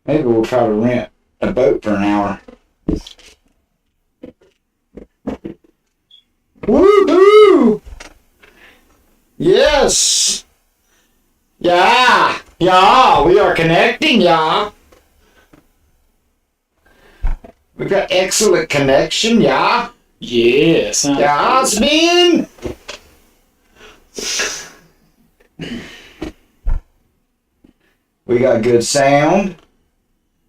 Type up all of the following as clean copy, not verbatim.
Maybe we'll try to rent a boat for an hour. Woohoo! Yes! Yeah! Yeah! We are connecting, yeah! We got excellent connection, yeah? Yes. Yeah, Spin! We got good sound.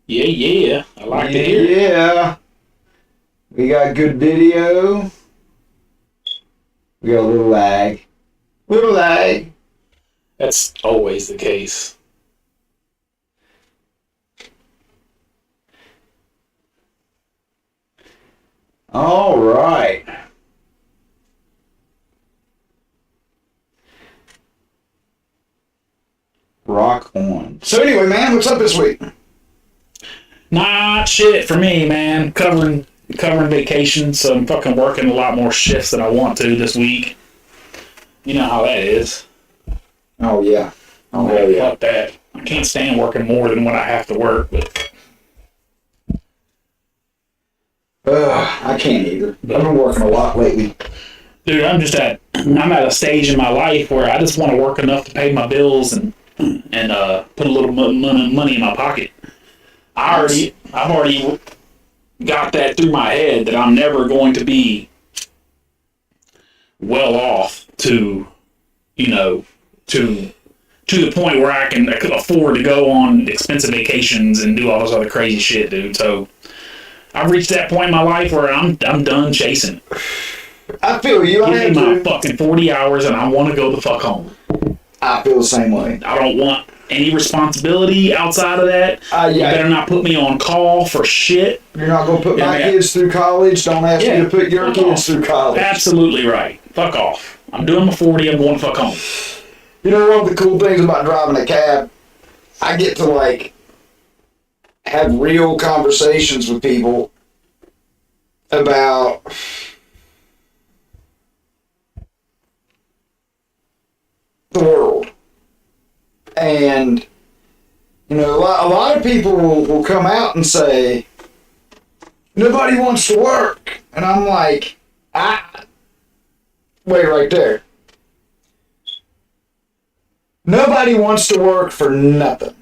Yeah. I like to hear it. Yeah. We got good video. We got a little lag. Little lag. That's always the case. All right. Rock on. So anyway, man, what's up this week? Not shit for me, man. Covering vacation, so I'm fucking working a lot more shifts than I want to this week. You know how that is. Oh yeah. Oh hell yeah. Fuck that. I can't stand working more than what I have to work, but I can't either. I've been working a lot lately. dude, I'm at a stage in my life where I just want to work enough to pay my bills and put a little money in my pocket. I've already got that through my head that I'm never going to be well off to the point where I can afford to go on expensive vacations and do all this other crazy shit, dude. So I've reached that point in my life where I'm done chasing. I feel you. Give me my fucking 40 hours and I want to go the fuck home. I feel the same way. I don't want any responsibility outside of that. You better not put me on call for shit. You're not going to put my kids through college. Don't ask me to put your kids through college. Absolutely right. Fuck off. I'm doing my 40. I'm going to fuck home. You know, one of the cool things about driving a cab, I get to, like, have real conversations with people about the world. And, you know, a lot of people will come out and say, nobody wants to work. And I'm like, wait right there. Nobody wants to work for nothing.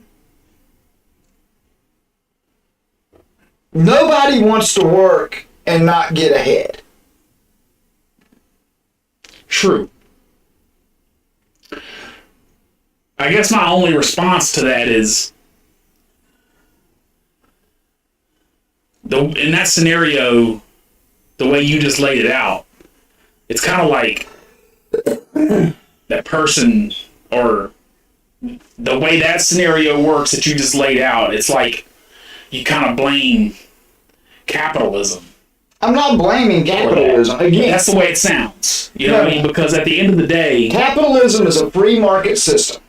Nobody wants to work and not get ahead. True. I guess my only response to that is, in that scenario, the way you just laid it out, it's kind of like that person, or the way that scenario works that you just laid out, it's like you kind of blame capitalism. I'm not blaming capitalism. Again, that's the way it sounds. You know what I mean? Because at the end of the day, capitalism is a free market system.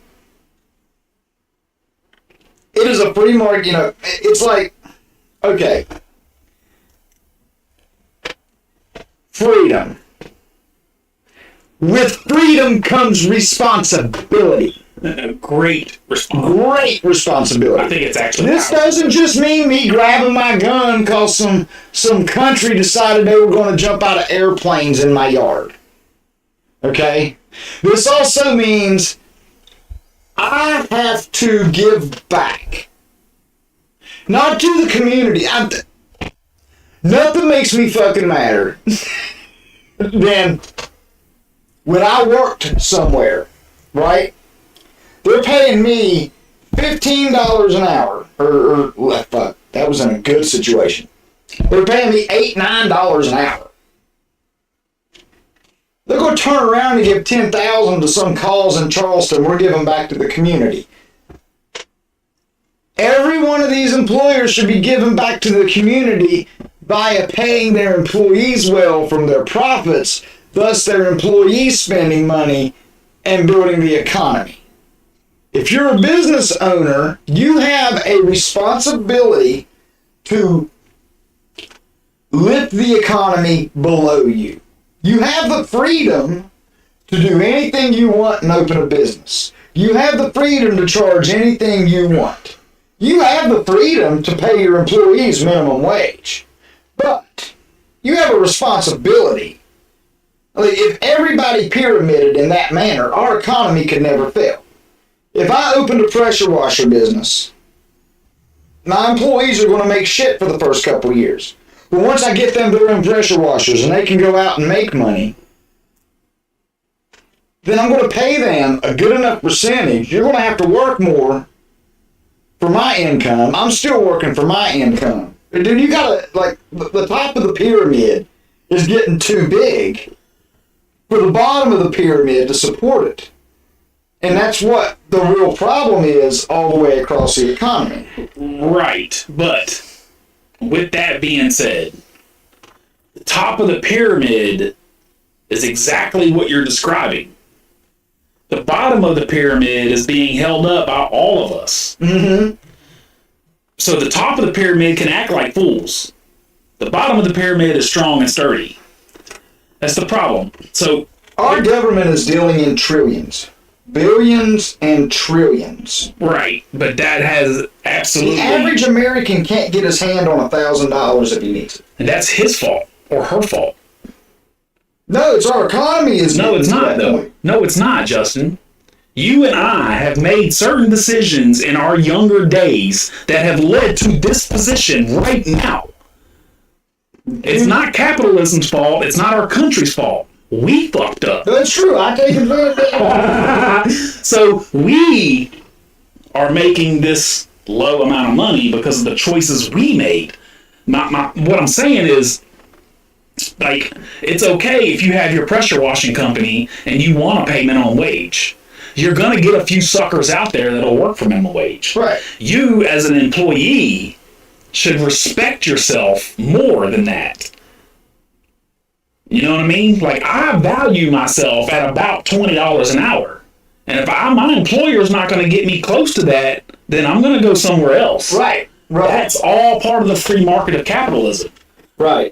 It is a free market, you know, it's like, okay, freedom. With freedom comes responsibility. Great responsibility. Great responsibility. I think it's actually this doesn't just mean me grabbing my gun because some country decided they were going to jump out of airplanes in my yard. Okay? This also means I have to give back. Not to the community. Nothing makes me fucking madder than when I worked somewhere, right? They're paying me $15 an hour. Or fuck, that was in a good situation. They're paying me $8, $9 an hour. They're going to turn around and give $10,000 to some cause in Charleston. We're giving back to the community. Every one of these employers should be giving back to the community via paying their employees well from their profits, thus their employees spending money and building the economy. If you're a business owner, you have a responsibility to lift the economy below you. You have the freedom to do anything you want and open a business. You have the freedom to charge anything you want. You have the freedom to pay your employees minimum wage, but you have a responsibility. Like, if everybody pyramided in that manner, our economy could never fail. If I opened a pressure washer business, my employees are going to make shit for the first couple of years. But once I get them their own pressure washers and they can go out and make money, then I'm going to pay them a good enough percentage. You're going to have to work more for my income. I'm still working for my income. Dude, you got to, like, the top of the pyramid is getting too big for the bottom of the pyramid to support it. And that's what the real problem is all the way across the economy. Right. But with that being said, the top of the pyramid is exactly what you're describing. The bottom of the pyramid is being held up by all of us. Mm-hmm. So the top of the pyramid can act like fools. The bottom of the pyramid is strong and sturdy. That's the problem. So our government is dealing in trillions. Billions and trillions. Right, but that has absolutely... The average American can't get his hand on $1,000 if he needs it. And that's his fault, or her fault. No, it's our economy is... No, it's not, though. No, it's not, Justin. You and I have made certain decisions in our younger days that have led to this position right now. It's not capitalism's fault. It's not our country's fault. We fucked up. That's true. I take it. So we are making this low amount of money because of the choices we made. What I'm saying is, like, it's okay if you have your pressure washing company and you want to pay minimum wage. You're going to get a few suckers out there that'll work for minimum wage. Right. You, as an employee, should respect yourself more than that. You know what I mean? Like, I value myself at about $20 an hour. And if my employer's not going to get me close to that, then I'm going to go somewhere else. Right. Right. That's all part of the free market of capitalism. Right.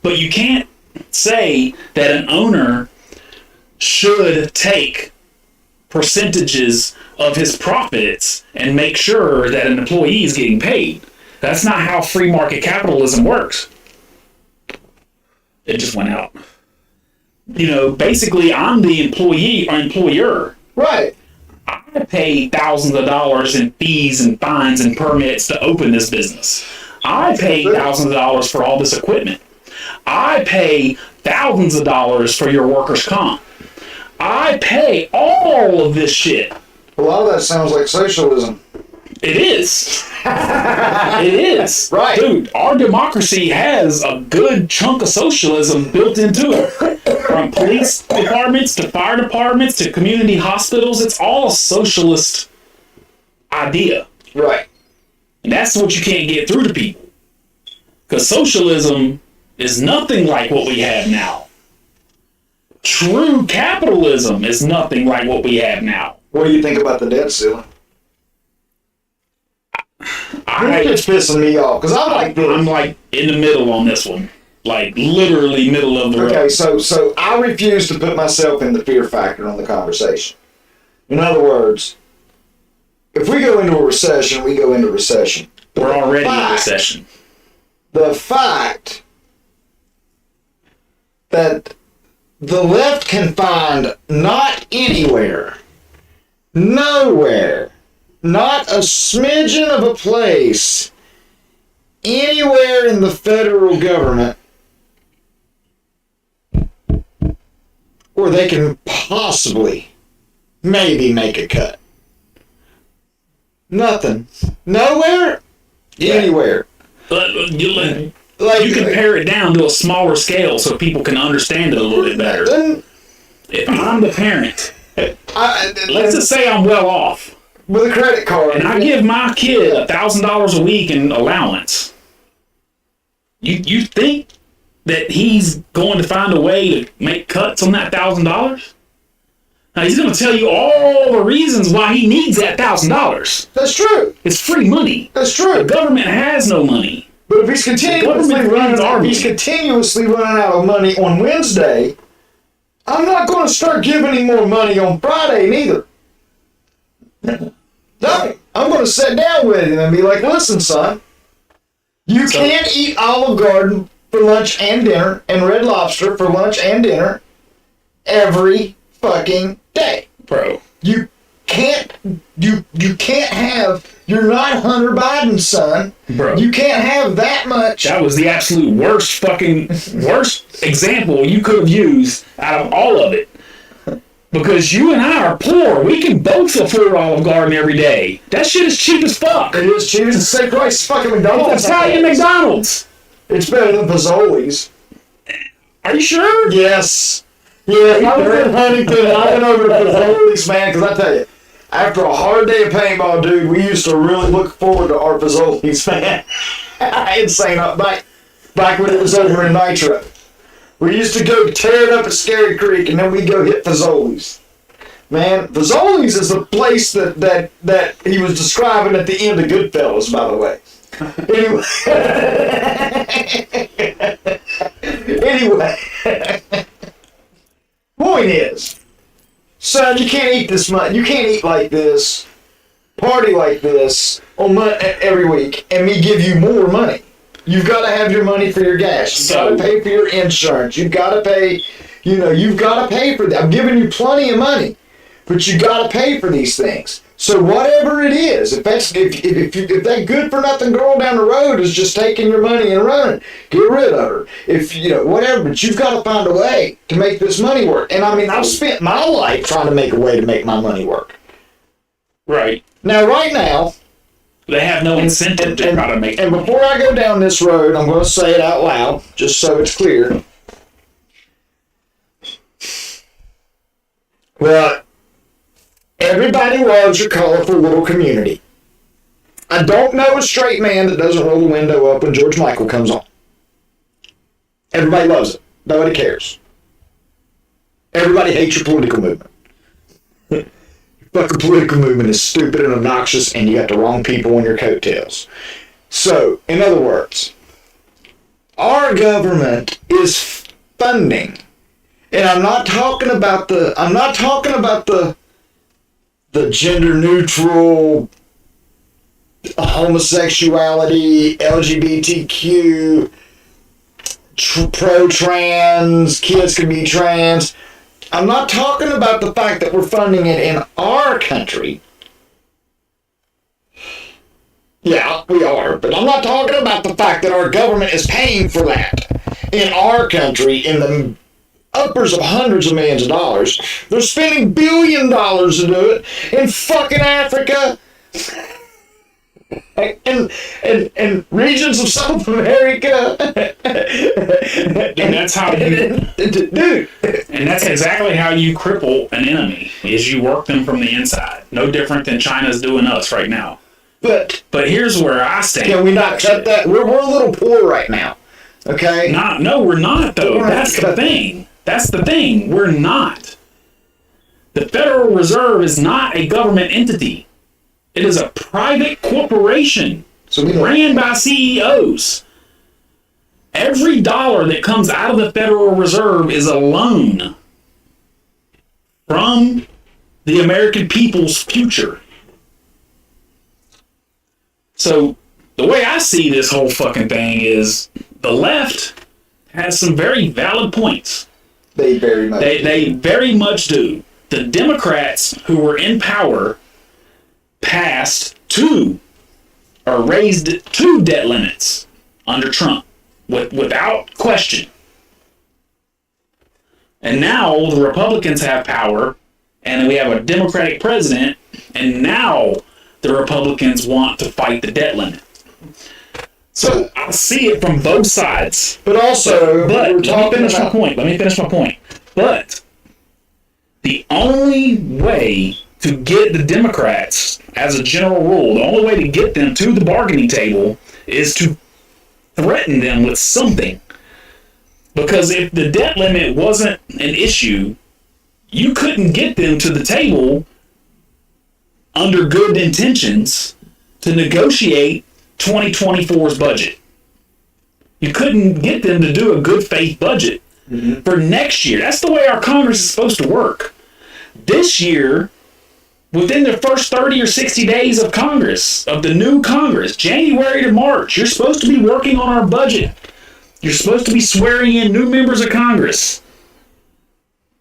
But you can't say that an owner should take percentages of his profits and make sure that an employee is getting paid. That's not how free market capitalism works. It just went out. You know, basically, I'm the employee or employer. Right. I pay thousands of dollars in fees and fines and permits to open this business. I pay thousands of dollars for all this equipment. I pay thousands of dollars for your workers' comp. I pay all of this shit. A lot of that sounds like socialism. It is. It is. Right. Dude, our democracy has a good chunk of socialism built into it. From police departments to fire departments to community hospitals, it's all a socialist idea. Right. And that's what you can't get through to people. Because socialism is nothing like what we have now. True capitalism is nothing like what we have now. What do you think about the debt ceiling? It's pissing me off because I'm like in the middle on this one, like literally middle of the road. Okay, so I refuse to put myself in the fear factor on the conversation. In other words, if we go into a recession, we go into recession. We're already in recession. The fact that the left can find not anywhere, nowhere, not a smidgen of a place anywhere in the federal government where they can possibly maybe make a cut. Nothing. Nowhere, anywhere. You can pare it down to a smaller scale so people can understand it a little bit better. If I'm the parent, let's just say I'm well off. With a credit card. And I give my kid $1,000 a week in allowance. You think that he's going to find a way to make cuts on that $1,000? Now he's going to tell you all the reasons why he needs that $1,000. That's true. It's free money. That's true. The government has no money. But if he's continuously running out of money on Wednesday, I'm not going to start giving him more money on Friday neither. No. I'm going to sit down with him and be like, listen, son, you can't eat Olive Garden for lunch and dinner and Red Lobster for lunch and dinner every fucking day. Bro. You can't have, you're not Hunter Biden's son. Bro. You can't have that much. That was the absolute worst example you could have used out of all of it. Because you and I are poor. We can both afford Olive Garden every day. That shit is cheap as fuck. It is cheap. It's the same price as fucking McDonald's. It's Italian McDonald's. It's better than Fazoli's. Are you sure? Yes. Yeah, I was in Huntington. I went over to Fazoli's, man, because I tell you, after a hard day of paintball, dude, we used to really look forward to our Fazoli's, man. Insane. Back when it was over in Nitro. We used to go tear it up at Scary Creek, and then we'd go hit Fazoli's. Man, Fazoli's is the place that he was describing at the end of Goodfellas, by the way. Anyway. Point is, son, you can't eat this much. You can't eat like this, party like this every week, and me give you more money. You've got to have your money for your gas. You've got to pay for your insurance. You've got to pay, you've got to pay for that. I'm giving you plenty of money, but you got to pay for these things. So whatever it is, if that good for nothing girl down the road is just taking your money and running, get rid of her. Whatever, but you've got to find a way to make this money work. And I mean, I've spent my life trying to make a way to make my money work. Right. Now, right now, they have no incentive to try to make it. And before I go down this road, I'm going to say it out loud, just so it's clear. Well, everybody loves your colorful little community. I don't know a straight man that doesn't roll the window up when George Michael comes on. Everybody loves it. Nobody cares. Everybody hates your political movement. Your fucking political movement is stupid and obnoxious, and you got the wrong people on your coattails. So, in other words, our government is funding, and I'm not talking about the gender neutral, homosexuality, LGBTQ, pro-trans, kids can be trans. I'm not talking about the fact that we're funding it in our country. Yeah, we are, but I'm not talking about the fact that our government is paying for that in our country in the uppers of hundreds of millions of dollars. They're spending $1 billion to do it in fucking Africa and regions of South America. And that's how you, dude. And that's exactly how you cripple an enemy, is you work them from the inside. No different than China's doing us right now. But here's where I stand. Can we not cut that? We're a little poor right now. Okay? No, we're not, though. That's the thing. That's the thing. We're not. The Federal Reserve is not a government entity. It is a private corporation ran by CEOs. Every dollar that comes out of the Federal Reserve is a loan from the American people's future. So the way I see this whole fucking thing is the left has some very valid points. They very much do. They very much do. The Democrats who were in power passed raised two debt limits under Trump without question. And now the Republicans have power and we have a Democratic president, and now the Republicans want to fight the debt limit. So I see it from both sides. But also, let me finish my point. But the only way to get the Democrats, as a general rule, the only way to get them to the bargaining table is to threaten them with something. Because if the debt limit wasn't an issue, you couldn't get them to the table under good intentions to negotiate 2024's budget. You couldn't get them to do a good faith budget for next year. That's the way our Congress is supposed to work. This year, within the first 30 or 60 days of Congress, of the new Congress, January to March, you're supposed to be working on our budget. You're supposed to be swearing in new members of Congress.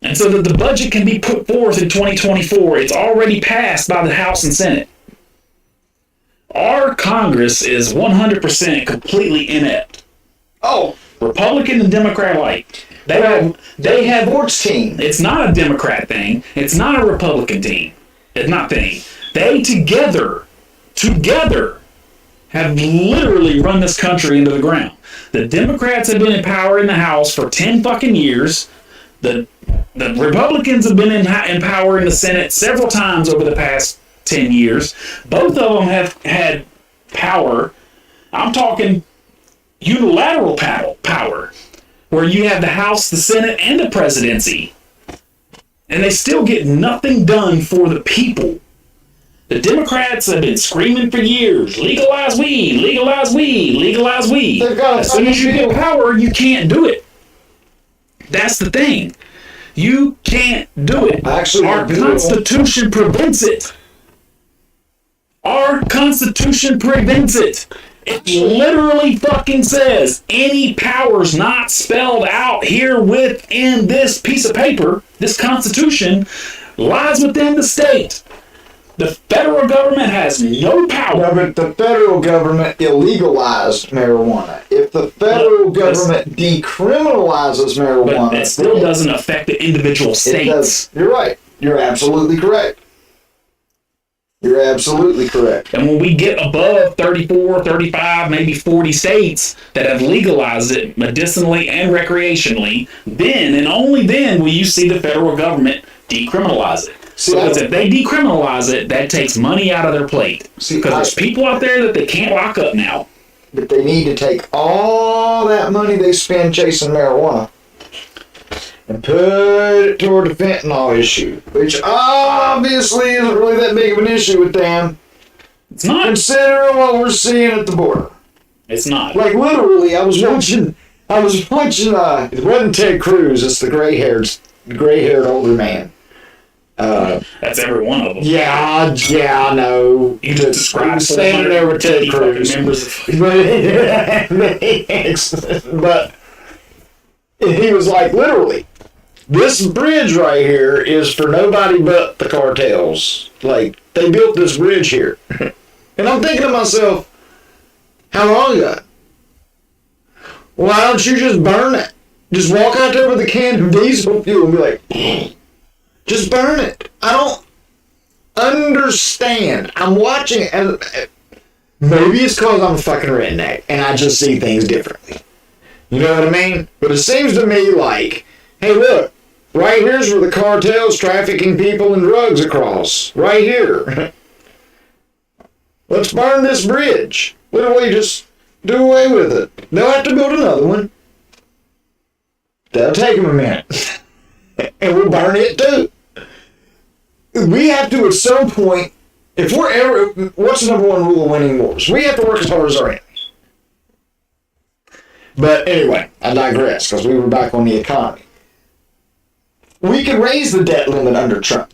And so that the budget can be put forth in 2024, it's already passed by the House and Senate. Our Congress is 100% completely inept. Oh, Republican and Democrat alike. They have sports team. It's not a Democrat thing. It's not a Republican team. It's not thing. They together have literally run this country into the ground. The Democrats have been in power in the House for 10 fucking years. The Republicans have been in power in the Senate several times over the past 10 years. Both of them have had power. I'm talking unilateral power, where you have the House, the Senate, and the presidency. And they still get nothing done for the people. The Democrats have been screaming for years, legalize weed, legalize weed, legalize weed. As soon as you get power, you can't do it. That's the thing. You can't do it. Actually, our Constitution prevents it. Our Constitution prevents it. It literally fucking says any powers not spelled out here within this piece of paper, this Constitution, lies within the state. The federal government has no power. No, but the federal government illegalized marijuana. If the federal government decriminalizes marijuana... But it still doesn't affect the individual states. You're right. You're absolutely correct. You're absolutely correct. And when we get above 34, 35, maybe 40 states that have legalized it medicinally and recreationally, then and only then will you see the federal government decriminalize it. Because if they decriminalize it, that takes money out of their plate. Because there's people out there that they can't lock up now. But they need to take all that money they spend chasing marijuana and put it toward the fentanyl issue, which obviously isn't really that big of an issue with them. It's not. Considering what we're seeing at the border. It's not. Like, literally, I was watching, it wasn't Ted Cruz, it's the gray-haired older man. That's every one of them. Yeah, I know. You just described standing there with Ted Cruz. But he was like, literally, this bridge right here is for nobody but the cartels. Like, they built this bridge here. And I'm thinking to myself, how long ago? Why don't you just burn it? Just walk out there with a can of diesel fuel and be like, just burn it. I don't understand. I'm watching it, and maybe it's because I'm a fucking redneck and I just see things differently. You know what I mean? But it seems to me like, hey, look, right here's where the cartel's trafficking people and drugs across. Right here. Let's burn this bridge. Literally just do away with it. They'll have to build another one. That'll take them a minute. And we'll burn it too. We have to, at some point, if we're ever, what's the number one rule of winning wars? We have to work as hard as our enemies. But anyway, I digress, because we were back on the economy. We could raise the debt limit under Trump.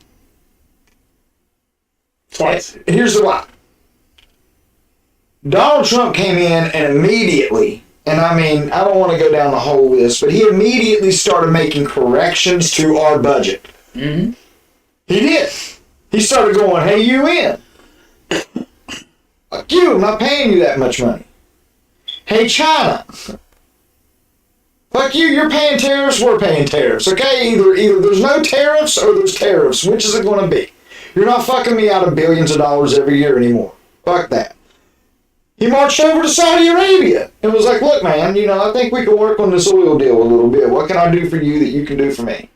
Twice. Here's the why. Donald Trump came in and immediately, and I mean, I don't want to go down the whole list, but he immediately started making corrections to our budget. Mm-hmm. He did. He started going, hey, UN. Fuck you, I'm not paying you that much money. Hey, China. Fuck you, you're paying tariffs, we're paying tariffs. Okay, either there's no tariffs or there's tariffs. Which is it going to be? You're not fucking me out of billions of dollars every year anymore. Fuck that. He marched over to Saudi Arabia and was like, look, man, I think we can work on this oil deal a little bit. What can I do for you that you can do for me?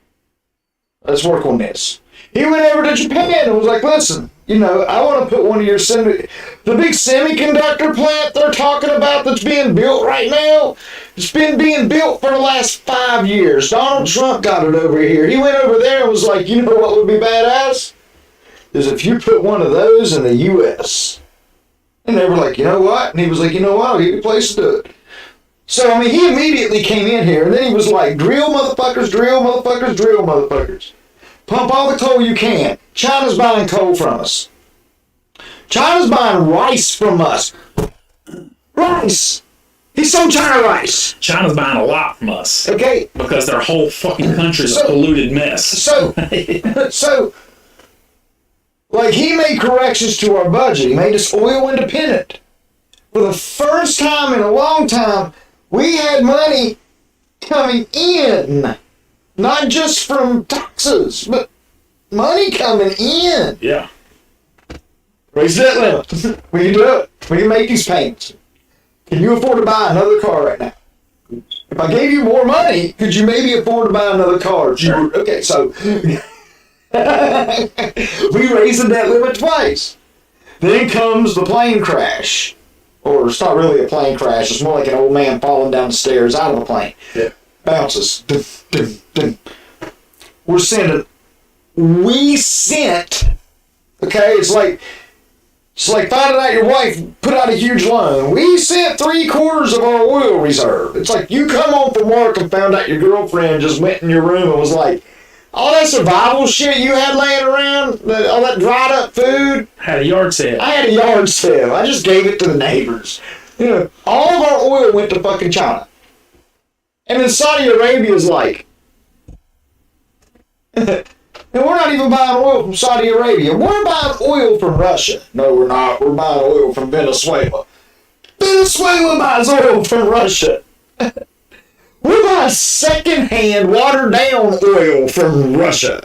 Let's work on this. He went over to Japan and was like, listen, I want to put one of your the big semiconductor plant they're talking about that's being built right now. It's been being built for the last 5 years. Donald Trump got it over here. He went over there and was like, you know what would be badass? Is if you put one of those in the U.S. And they were like, you know what? And he was like, you know what? I'll give you a place to do it. So, he immediately came in here and then he was like, drill motherfuckers, drill motherfuckers, drill motherfuckers. Pump all the coal you can. China's buying coal from us. China's buying rice from us. Rice! He sold China rice. China's buying a lot from us. Okay. Because their whole fucking country's a polluted mess. So, like, he made corrections to our budget. He made us oil independent. For the first time in a long time, we had money coming in. Not just from taxes, but money coming in. Yeah. Raise that limit. We can do it. We can make these payments. Can you afford to buy another car right now? If I gave you more money, could you maybe afford to buy another car? Sure. Okay, so we raised the debt limit twice. Then comes the plane crash. Or it's not really a plane crash. It's more like an old man falling down the stairs out of a plane. Yeah. Bounces. Dun, dun, dun. We sent, okay, it's like finding out your wife put out a huge loan. We sent 3/4 of our oil reserve. It's like you come home from work and found out your girlfriend just went in your room and was like, all that survival shit you had laying around, all that dried up food. Had a yard sale. I had a yard sale. I just gave it to the neighbors. You know, all of our oil went to fucking China. And then Saudi Arabia's like, and we're not even buying oil from Saudi Arabia. We're buying oil from Russia. No, we're not. We're buying oil from Venezuela. Venezuela buys oil from Russia. We're buying secondhand, watered down oil from Russia.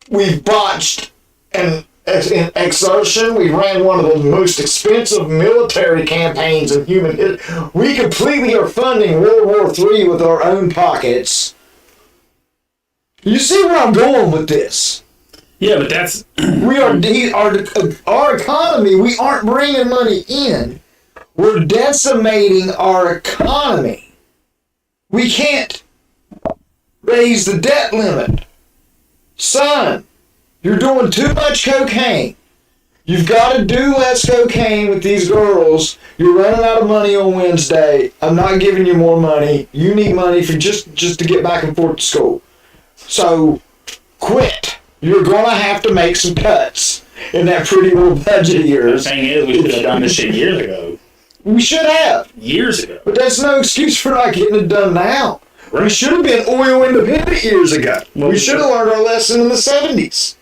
We've botched an exertion. We ran one of the most expensive military campaigns in human history. We completely are funding World War III with our own pockets. You see where I'm going with this? Yeah, but that's... We are our economy, we aren't bringing money in. We're decimating our economy. We can't raise the debt limit. Son, you're doing too much cocaine. You've got to do less cocaine with these girls. You're running out of money on Wednesday. I'm not giving you more money. You need money for just to get back and forth to school. So, quit. You're going to have to make some cuts in that pretty little budget of yours. The thing is, we should have done this shit years ago. We should have. Years ago. But that's no excuse for not getting it done now. Right. We should have been oil independent years ago. Well, we should have learned our lesson in the 70s.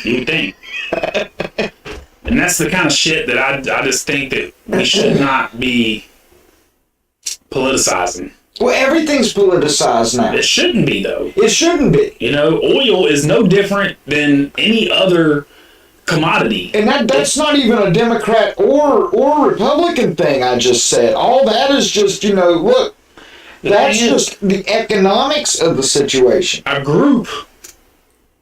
You would think. And that's the kind of shit that I just think that we should not be politicizing. Well, everything's politicized now. It shouldn't be, though. It shouldn't be. You know, oil is no different than any other commodity. And that's not even a Democrat or Republican thing I just said. All that is just, you know, look, that's just the economics of the situation. A group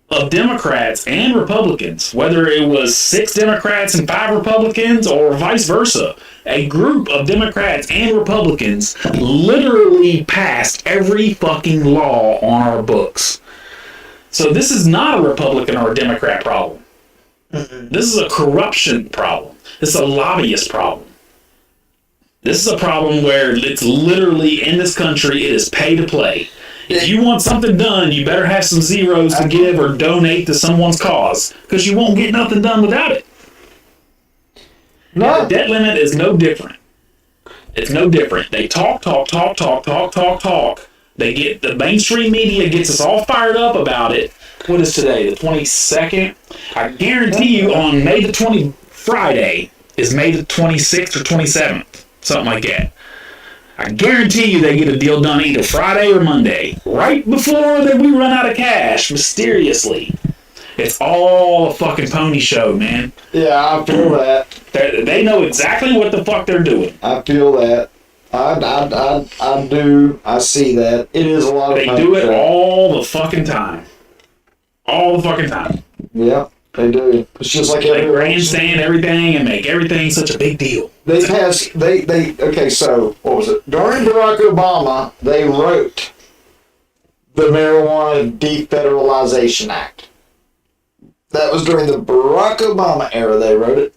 of Democrats and Republicans, whether it was 6 Democrats and 5 Republicans or vice versa, a group of Democrats and Republicans literally passed every fucking law on our books. So this is not a Republican or a Democrat problem. Mm-mm. This is a corruption problem. This is a lobbyist problem. This is a problem where it's literally in this country, it is pay to play. If you want something done, you better have some zeros to give or donate to someone's cause, because you won't get nothing done without it. No. The debt limit is no different. It's no different. They talk. They get the mainstream media gets us all fired up about it. What is today? The 22nd? I guarantee you on May the 20th, Friday, is May the 26th or 27th. Something like that. I guarantee you they get a deal done either Friday or Monday. Right before we run out of cash, mysteriously. It's all a fucking pony show, man. Yeah, I feel that. They know exactly what the fuck they're doing. I feel that. I do. I see that. It is a lot of They do it all the fucking time. All the fucking time. Yeah, they do. It's just like they grandstand everything and make everything such a big deal. Okay, so what was it? During Barack Obama, they wrote the Marijuana Defederalization Act. That was during the Barack Obama era they wrote it.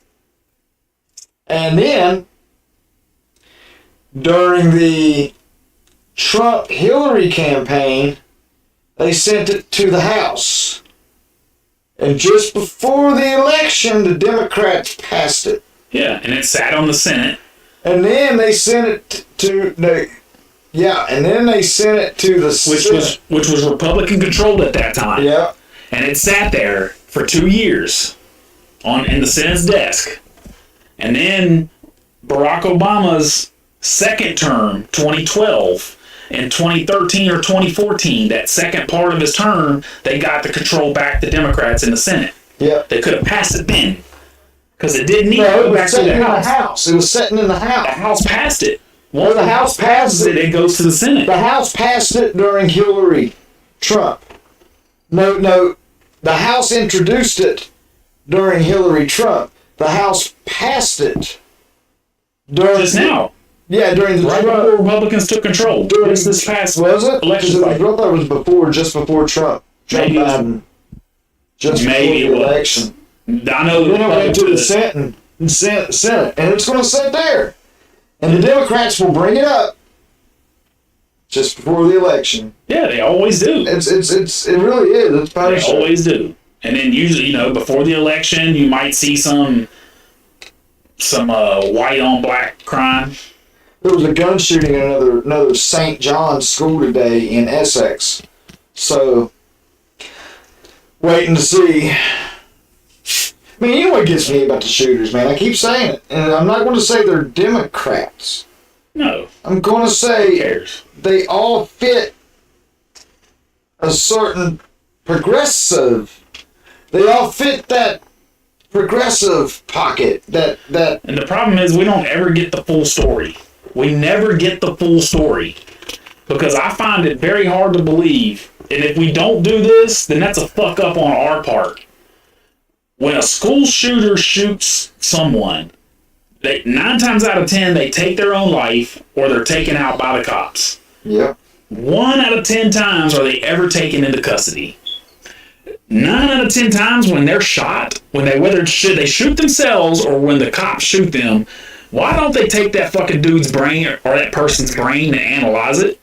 And then, during the Trump-Hillary campaign, they sent it to the House. And just before the election, the Democrats passed it. Yeah, and it sat on the Senate. And then they sent it to the Senate. Which was Republican controlled at that time. Yeah. And it sat there for 2 years in the Senate's desk. And then Barack Obama's second term, 2012, in 2013 or 2014, that second part of his term, they got the control back to Democrats in the Senate. Yeah. They could have passed it then. Because it didn't need to No, go it back was to sitting the in House. the House. It was sitting in the House. The House passed it. Well, the House passed it. It goes to the Senate. The House passed it during Hillary Trump. No, the House introduced it during Hillary Trump. The House passed it during Just now. Yeah, during the Right Trump. before Republicans took control. This past Was it? election I cycle. thought it was just before Trump. Maybe it was- Biden. Just Maybe before it the was. election. I know Then it went to the Senate, and it's going to sit there. And the Democrats will bring it up just before the election. Yeah, they always do. It really is. It's They punishment. always do. And then usually, before the election, you might see some white on black crime. There was a gun shooting in another St. John's school today in Essex. So, waiting to see. I mean, you know what gets me about the shooters, man? I keep saying it. And I'm not going to say they're Democrats. No. I'm going to Who say cares? they all fit a certain progressive. They all fit that progressive pocket. That And the problem is we don't ever get the full story. We never get the full story. Because I find it very hard to believe. And if we don't do this, then that's a fuck up on our part. When a school shooter shoots someone, 9 times out of 10, they take their own life or they're taken out by the cops. yeah. 1 out of 10 times are they ever taken into custody. 9 out of 10 times when they're shot, whether should they shoot themselves or when the cops shoot them, why don't they take that fucking dude's brain or that person's brain and analyze it?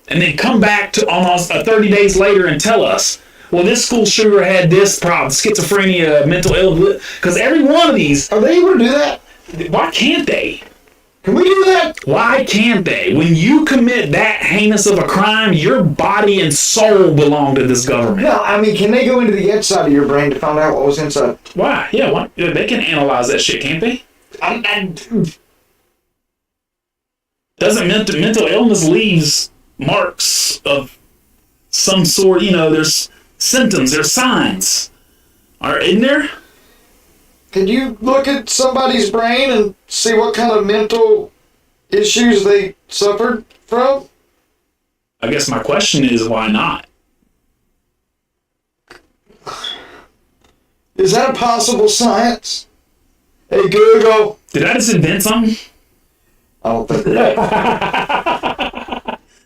And then come back to almost 30 days later and tell us, well, this school shooter had this problem, schizophrenia, mental illness. Because every one of these, Are they able to do that? why can't they? Can we do that? Why can't they? When you commit that heinous of a crime, your body and soul belong to this government. No, I mean, can they go into the inside of your brain to find out what was inside? Why? Yeah, why? They can analyze that shit, can't they? Doesn't mental illness leaves marks of some sort, there's symptoms, there's signs. Isn't there? Can you look at somebody's brain and see what kind of mental issues they suffered from? I guess my question is, why not? Is that a possible science? Hey, Google. Did I just invent something? I don't think that.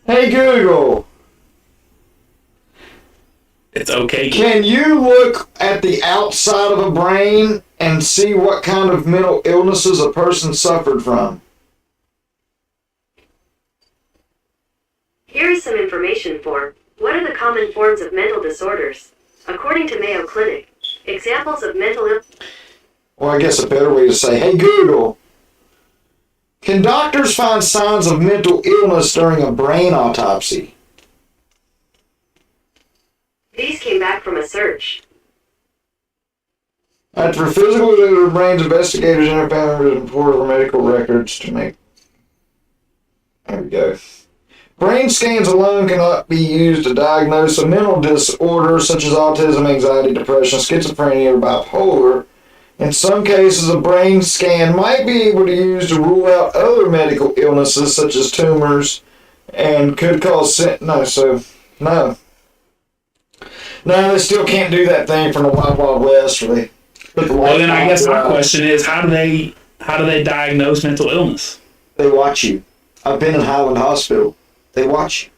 Hey, Google. It's okay. Can you look at the outside of a brain and see what kind of mental illnesses a person suffered from? Here is some information for what are the common forms of mental disorders. According to Mayo Clinic, examples of mental illness. Well, I guess a better way to say, hey, Google, can doctors find signs of mental illness during a brain autopsy? These came back from a search. For physical examiner of brains, investigators independently report over medical records to make. There we go. Brain scans alone cannot be used to diagnose a mental disorder such as autism, anxiety, depression, schizophrenia, or bipolar. In some cases, a brain scan might be able to use to rule out other medical illnesses such as tumors and could cause no. No, they still can't do that thing from the Wild Wild West where they put the Well, then I guess my question is, how do they diagnose mental illness? They watch you. I've been in Highland Hospital. They watch you.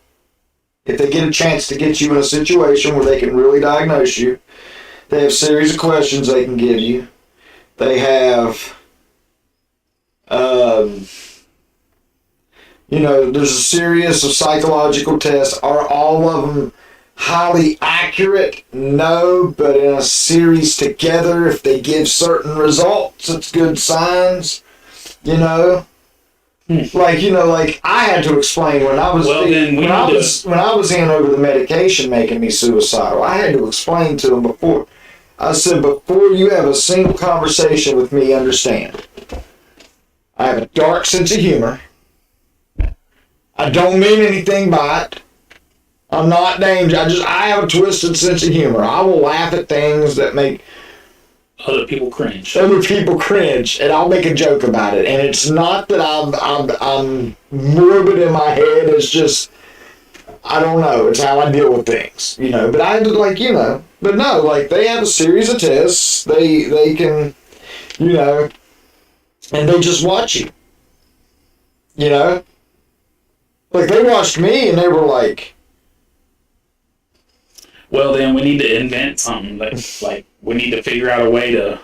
If they get a chance to get you in a situation where they can really diagnose you, they have a series of questions they can give you. They have, You know, there's a series of psychological tests. Are all of them highly accurate? No, but in a series together, if they give certain results, it's good signs. You know, like I had to explain when I was when I was in over the medication making me suicidal. I had to explain to them before. I said, before you have a single conversation with me, understand, I have a dark sense of humor. I don't mean anything by it. I'm not dangerous. I have a twisted sense of humor. I will laugh at things that make other people cringe. And I'll make a joke about it. And it's not that I'm morbid in my head. It's just, I don't know. It's how I deal with things, you know. But I had to, but no, they have a series of tests. They can, and they just watch you, you know. They watched me and they were like, well, then we need to invent something. Like we need to figure out a way to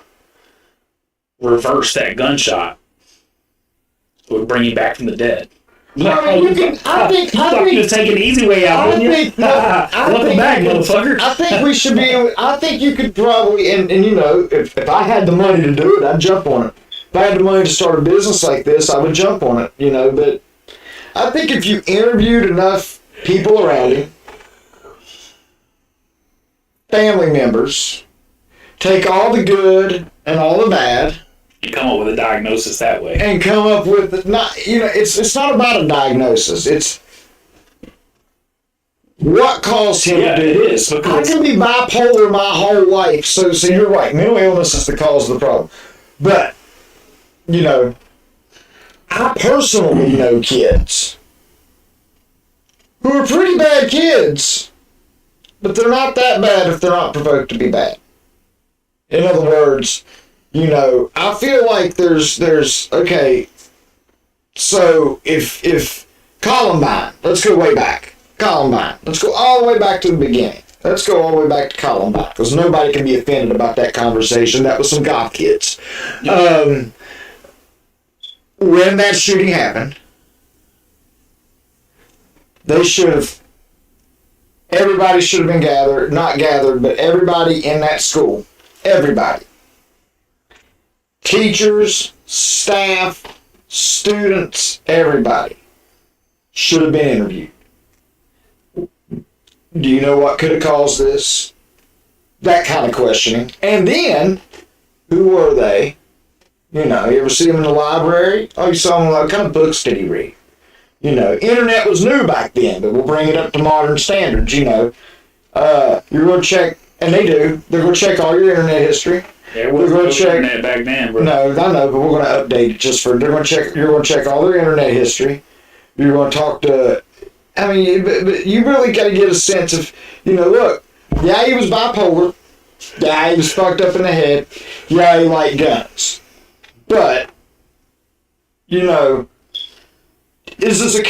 reverse that gunshot. It would bring you back from the dead. I think you just take an easy way out. Welcome back, motherfucker. I think you could probably, and if I had the money to do it, I'd jump on it. If I had the money to start a business like this, I would jump on it, but I think if you interviewed enough people around you, family members, take all the good and all the bad, you come up with a diagnosis that way, and come up with it's not about a diagnosis. It's what caused him to do this. I can be bipolar my whole life, so you're right. Mental illness is the cause of the problem, but I personally know kids who are pretty bad kids, but they're not that bad if they're not provoked to be bad. In other words, I feel like there's okay, so if Columbine, let's go way back. Columbine, let's go all the way back to the beginning. Let's go all the way back to Columbine, because nobody can be offended about that conversation. That was some goth kids. When that shooting happened, everybody should have been gathered, not gathered, but everybody in that school, everybody, teachers, staff, students, everybody should have been interviewed. Do you know what could have caused this? That kind of questioning. And then, who were they? You ever see them in the library? Oh, you saw them. What kind of books did he read? Internet was new back then, but we'll bring it up to modern standards. You're going to check, and they do. They're going to check all your internet history. Yeah, it wasn't no internet back then, bro. No, I know, but we're going to update it just for. They're going to check. You're going to check all their internet history. You're going to talk to. But you really got to get a sense of. Look. Yeah, he was bipolar. Yeah, he was fucked up in the head. Yeah, he liked guns. But, is this a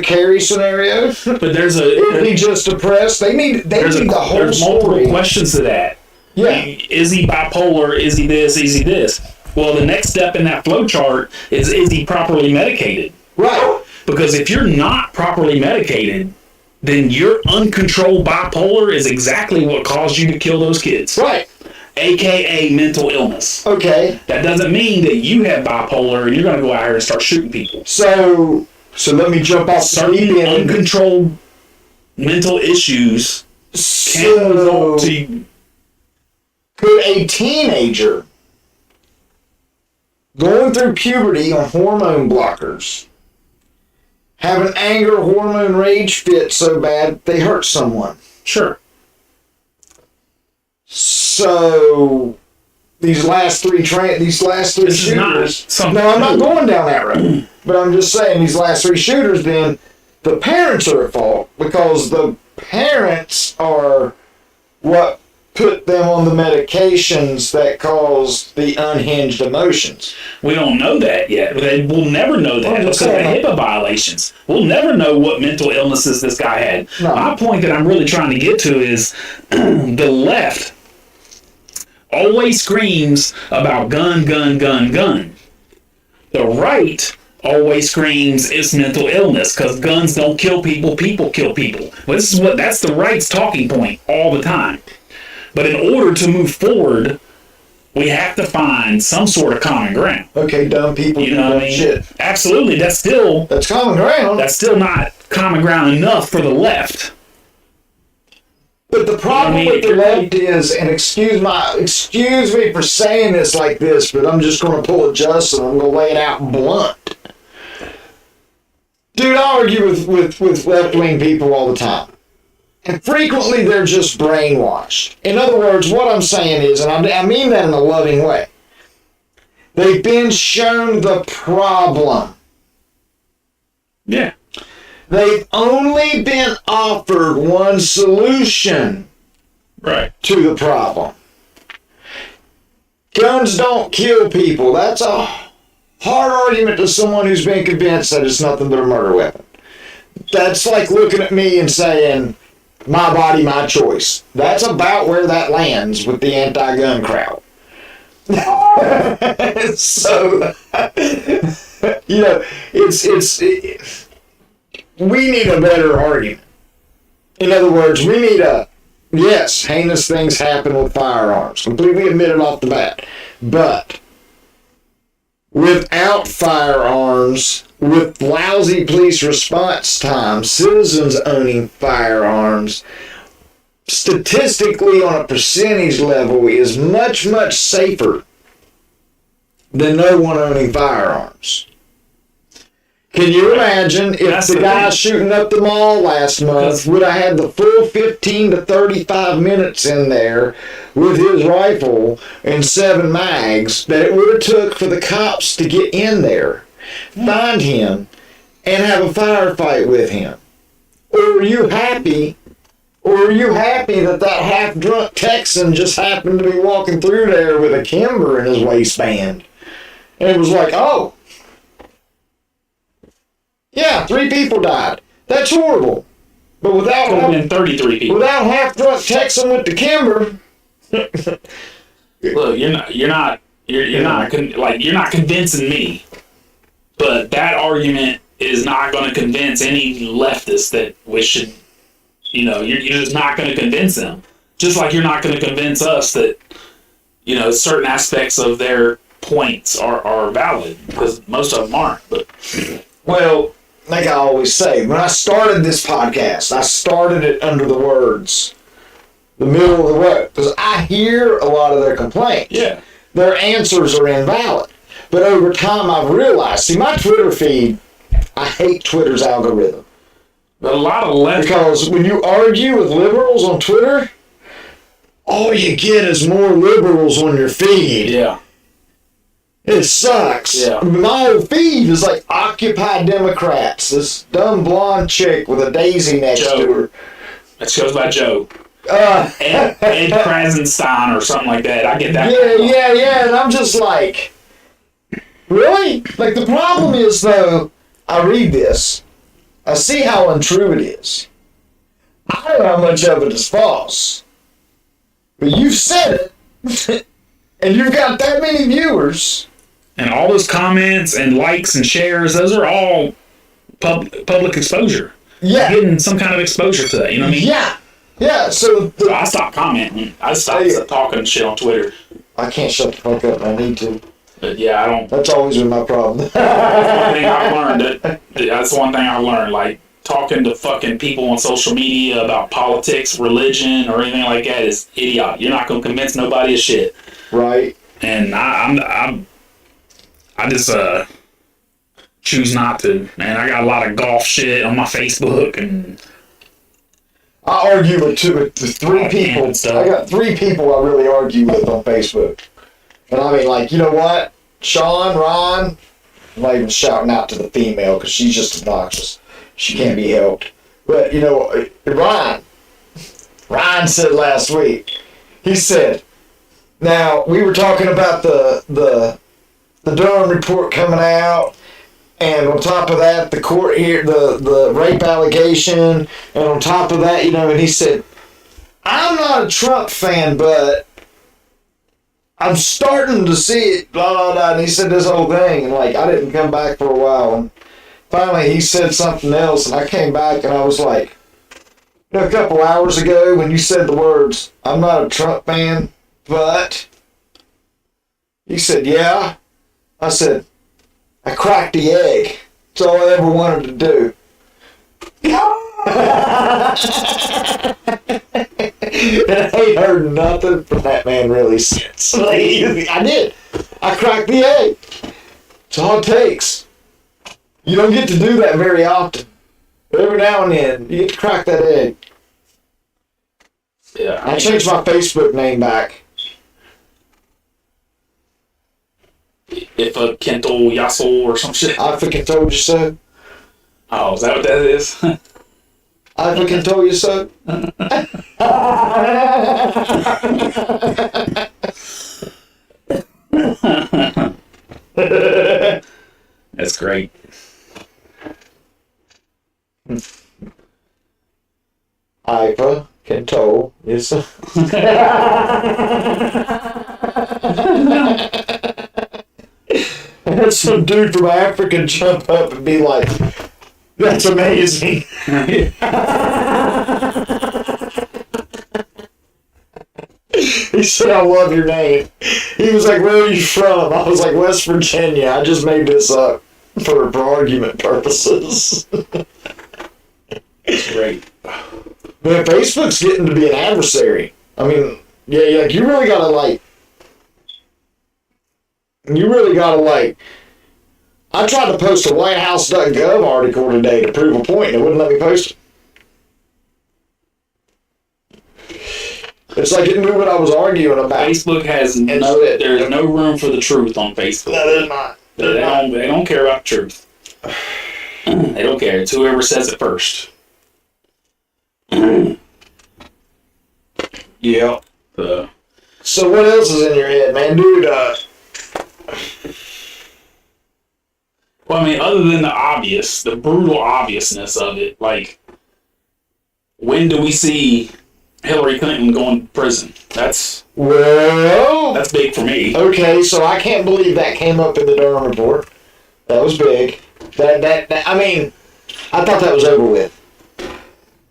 Carrie scenario? But is he just depressed? They need the whole story. There's multiple questions to that. Yeah. Is he bipolar? Is he this? Is he this? Well, the next step in that flow chart is he properly medicated? Right. Because if you're not properly medicated, then your uncontrolled bipolar is exactly what caused you to kill those kids. Right. AKA mental illness. Okay. That doesn't mean that you have bipolar and you're going to go out here and start shooting people. So let me jump off the deep end. Uncontrolled mental issues can result to. Could a teenager going through puberty on hormone blockers have an anger hormone rage fit so bad they hurt someone? Sure. So these last three shooters. No, I'm not going down that road. But I'm just saying these last three shooters. Then the parents are at fault because the parents are what put them on the medications that cause the unhinged emotions. We don't know that yet. We'll never know that because of the HIPAA violations. We'll never know what mental illnesses this guy had. No. My point that I'm really trying to get to is the left always screams about gun, gun, gun, gun. The right always screams it's mental illness because guns don't kill people, people kill people. Well, that's the right's talking point all the time. But in order to move forward, we have to find some sort of common ground. Okay, dumb people You do know what I dumb mean? shit. Absolutely. That's Common ground. That's still not common ground enough for the left. But the problem I mean, with the left is, and excuse me for saying this like this, but I'm just going to pull a Justin. I'm going to lay it out blunt. Dude, I argue with left-wing people all the time. And frequently they're just brainwashed. In other words, what I'm saying is, and I mean that in a loving way, they've been shown the problem. Yeah. They've only been offered one solution to the problem. Guns don't kill people. That's a hard argument to someone who's been convinced that it's nothing but a murder weapon. That's like looking at me and saying, my body, my choice. That's about where that lands with the anti-gun crowd. So, you know, we need a better argument. In other words, we need yes, heinous things happen with firearms. Completely admitted off the bat. But without firearms, with lousy police response time, citizens owning firearms, statistically on a percentage level, is much, much safer than no one owning firearms. Can you imagine if the guy shooting up the mall last month would have had the full 15 to 35 minutes in there with his rifle and 7 mags that it would have took for the cops to get in there, find him, and have a firefight with him? Or are you happy that half-drunk Texan just happened to be walking through there with a Kimber in his waistband? And it was like, oh, yeah, 3 people died. That's horrible. But without 33 people. Without half-drunk Texan with the Kimber. Look, you're not convincing me. But that argument is not going to convince any leftist that we should, you're just not going to convince them. Just like you're not going to convince us that, certain aspects of their points are valid, because most of them aren't. But well, like I always say, when I started this podcast, I started it under the words, the middle of the road, because I hear a lot of their complaints. Yeah. Their answers are invalid. But over time, I've realized, see, my Twitter feed, I hate Twitter's algorithm. But a lot of left... Because when you argue with liberals on Twitter, all you get is more liberals on your feed. Yeah. It sucks. Yeah. My old feed is like Occupy Democrats. This dumb blonde chick with a daisy next to her. That goes by Joe. Ed Krasenstein or something like that. I get that. Yeah. And I'm just like, really? Like, the problem is, though, I read this. I see how untrue it is. I don't know how much of it is false. But you've said it. And you've got that many viewers. And all those comments and likes and shares, those are all public exposure. Yeah. You're getting some kind of exposure to that, you know what I mean? Yeah, so I stopped commenting. I stopped talking shit on Twitter. I can't shut the fuck up. I need to. But yeah, I don't... That's always been my problem. That's one thing I've learned. Like, talking to fucking people on social media about politics, religion, or anything like that is idiotic. You're not going to convince nobody of shit. Right. And I just choose not to. Man, I got a lot of golf shit on my Facebook, and I argue with 3 people. I got 3 people I really argue with on Facebook. And I mean, like, you know what? Sean, Ron, I'm not even shouting out to the female because she's just obnoxious. She can't be helped. But, Ryan said last week, he said, now, we were talking about the Durham report coming out, and on top of that, the court here, the rape allegation, and on top of that, and he said, I'm not a Trump fan, but I'm starting to see it, blah, blah, blah. And he said this whole thing, and like, I didn't come back for a while. And finally, he said something else, and I came back, and I was like, you know, a couple hours ago when you said the words, I'm not a Trump fan, but... He said, yeah. I said, I cracked the egg. That's all I ever wanted to do. And I ain't heard nothing from that man really since. Like, I did. I cracked the egg. It's all it takes. You don't get to do that very often. But every now and then, you get to crack that egg. Yeah. I changed my Facebook name back. If a Kento Yasso or some shit. I fucking told you so. Oh, is that what that is? I fucking told you so. That's great. I fucking told you so. Had some dude from Africa jump up and be like, that's amazing. He said, I love your name. He was like, where are you from? I was like, West Virginia. I just made this up for argument purposes. It's great. Man, Facebook's getting to be an adversary. I mean, yeah, like, you really gotta, I tried to post a WhiteHouse.gov article today to prove a point, and it wouldn't let me post it. It's like it knew what I was arguing about. Facebook has there's no room for the truth on Facebook. No, there's not. They don't care about the truth. They don't care. It's whoever says it first. Yeah. So what else is in your head, man? Dude, well, I mean, other than the brutal obviousness of it, like, when do we see Hillary Clinton going to prison? That's big for me. Okay, so I can't believe that came up in the Durham report. That was big. That I mean, I thought that was over with.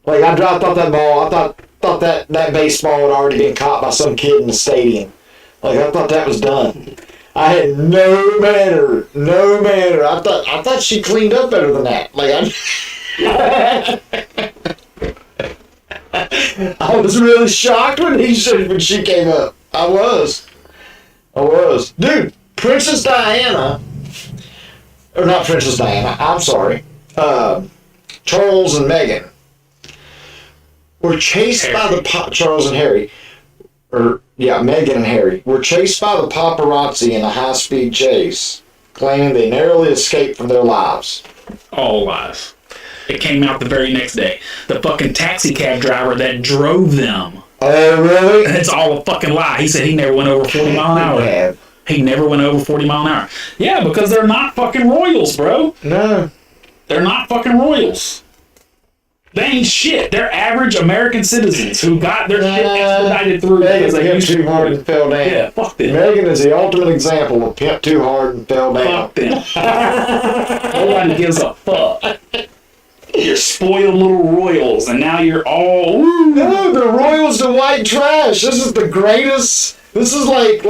Like, I thought that ball, I thought that baseball had already been caught by some kid in the stadium. Like, I thought that was done. I had no manner. I thought she cleaned up better than that. Like, I was really shocked when she came up. I was. Dude, Princess Diana, or not Princess Diana, I'm sorry. Charles and Meghan were chased by the Charles and Harry. Meghan and Harry were chased by the paparazzi in a high-speed chase, claiming they narrowly escaped from their lives. All lies. It came out the very next day. The fucking taxi cab driver that drove them. Oh, really? It's all a fucking lie. He said he never went over 40 mile an hour. Yeah. He never went over 40 mile an hour. Yeah, because they're not fucking royals, bro. No. They're not fucking royals. They ain't shit. They're average American citizens who got their shit expedited through because they pimped too hard and fell down. Yeah, fuck them. Meghan is the ultimate example of pimped too hard and fell down. Fuck them. Nobody gives a fuck. You're spoiled little royals, and now you're all... Woo. No, the royals, the white trash. This is the greatest... This is like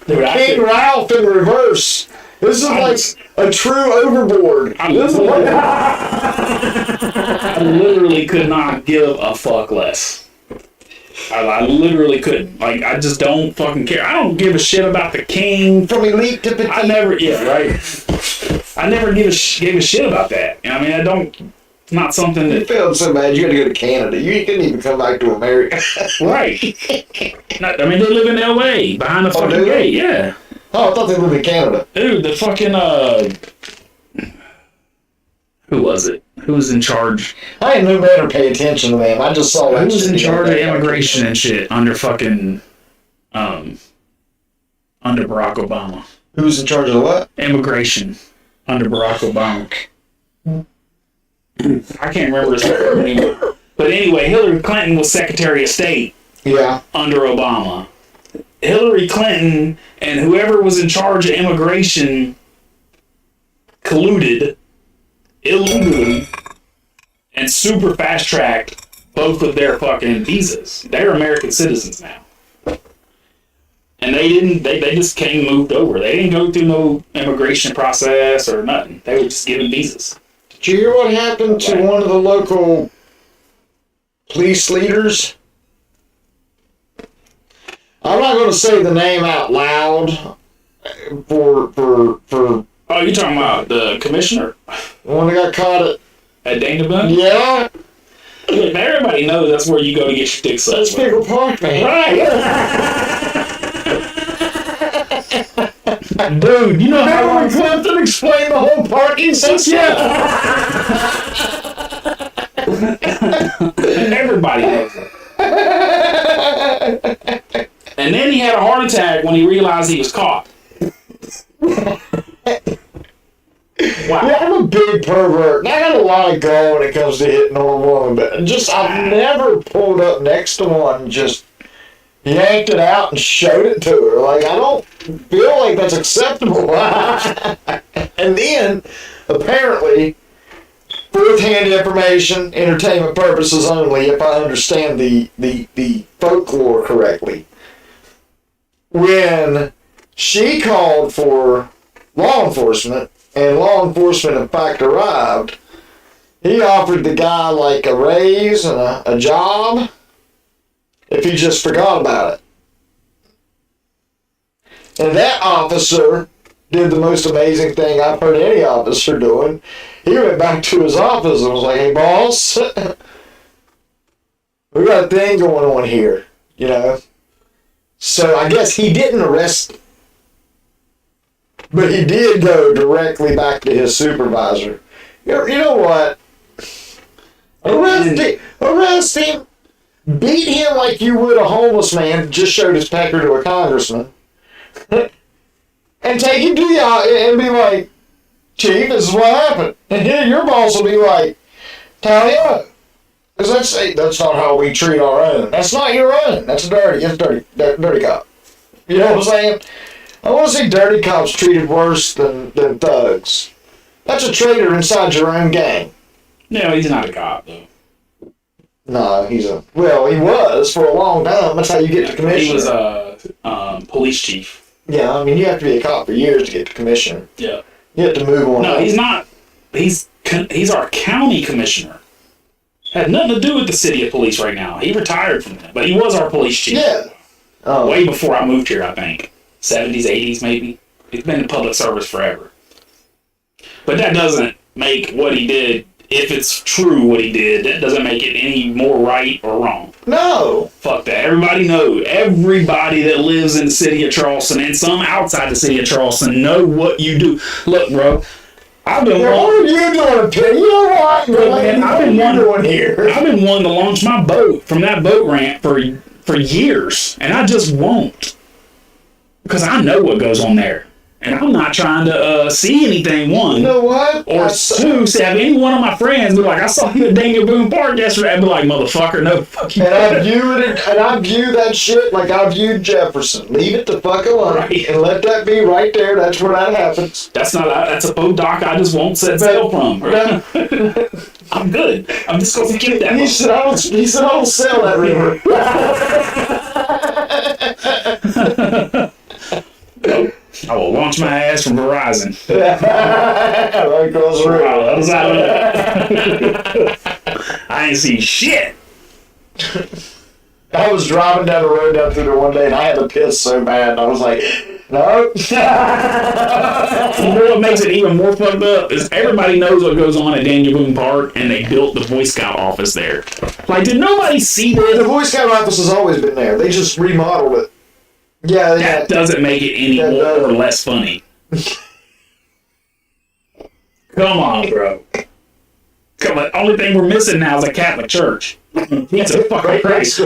Dude, King Ralph in reverse. This is like a true overboard. I literally could not give a fuck less. I literally couldn't. Like, I just don't fucking care. I don't give a shit about the king. From elite to petite. I never gave a shit about that. I mean, I don't... It's not something that... You felt so bad you had to go to Canada. You couldn't even come back to America. Right. I mean, they live in L.A. behind the fucking gate. Yeah. Oh, I thought they lived in Canada. Dude, the fucking, who was it? Who was in charge? I didn't no better pay attention to them. I just saw that. Who was in charge of immigration and shit under fucking, under Barack Obama? Who was in charge of what? Immigration under Barack Obama. I can't remember his name anymore. But anyway, Hillary Clinton was Secretary of State. Yeah. Under Obama. Hillary Clinton and whoever was in charge of immigration colluded illegally and super fast-tracked both of their fucking visas. They're American citizens now. And they just came moved over. They didn't go through no immigration process or nothing. They were just given visas. Did you hear what happened to one of the local police leaders? I'm not going to say the name out loud for Oh, you're talking about the commissioner? the one that got caught At Dana Boone? yeah, Look, everybody knows that's where you go to get your dick sucked. that's Pickle Park, man. Right. Dude, you know how Hillary Clinton explained the whole parking system? everybody knows it. And then he had a heart attack when he realized he was caught. Wow. Yeah, I'm a big pervert. And I got a lot of go when it comes to hitting on a woman, but I've never pulled up next to one and just yanked it out and showed it to her. Like, I don't feel like that's acceptable. And then, apparently, first-hand information, entertainment purposes only, if I understand the folklore correctly, when she called for law enforcement, and law enforcement in fact arrived, he offered the guy like a raise and a job if he just forgot about it. And that officer did the most amazing thing I've heard any officer doing. He went back to his office and was like, "Hey boss, we got a thing going on here, you know." So I guess he didn't arrest him, but he did go directly back to his supervisor. You know what? Arrest him. Beat him like you would a homeless man that just showed his pecker to a congressman. And take him to the and be like, "Chief, this is what happened." And then your boss will be like, "Tally up." Because that's not how we treat our own. That's not your own. That's dirty cop. You know what I'm saying? I want to see dirty cops treated worse than thugs. That's a traitor inside your own gang. No, he's not a cop, though. No, he was for a long time. That's how you get to commissioner. He was a police chief. Yeah, I mean, you have to be a cop for years to get to commissioner. Yeah. You have to move on. No, he's not. He's our county commissioner. Had nothing to do with the city of police right now. He retired from that, but he was our police chief. Yeah. Way before I moved here, I think. 70s, 80s, maybe. He's been in public service forever. But that doesn't make what he did, if it's true what he did, that doesn't make it any more right or wrong. No. Fuck that. Everybody knows. Everybody that lives in the city of Charleston and some outside the city of Charleston know what you do. Look, bro. I've been What are you doing, Penny? You know what? Man, I've been wanting to launch my boat from that boat ramp for years, and I just won't. Because I know what goes on there. And I'm not trying to see anything, one. You know what? Or two, say, have any one of my friends be like, "I saw you at Daniel Boone Park yesterday." I'd be like, "Motherfucker, no, fuck you." And I view that shit like I viewed Jefferson. Leave it the fuck alone. Right. And let that be right there. That's where that happens. That's a boat dock I just won't set sail from. No. I'm good. I'm just going to keep that. He said, I don't sell that river. I will launch my ass from Verizon. Right across the river. Other side of that. I ain't see shit. I was driving down the road down through there one day and I had to piss so bad. And I was like, no. You know what makes it even more fucked up is everybody knows what goes on at Daniel Boone Park, and they built the Boy Scout office there. Like, did nobody see The this? Boy Scout office has always been there. They just remodeled it. Yeah, That doesn't make it any That more or doesn't. less funny. Come on, bro. Come on. Only thing we're missing now is a Catholic church. It's a fucking Christ.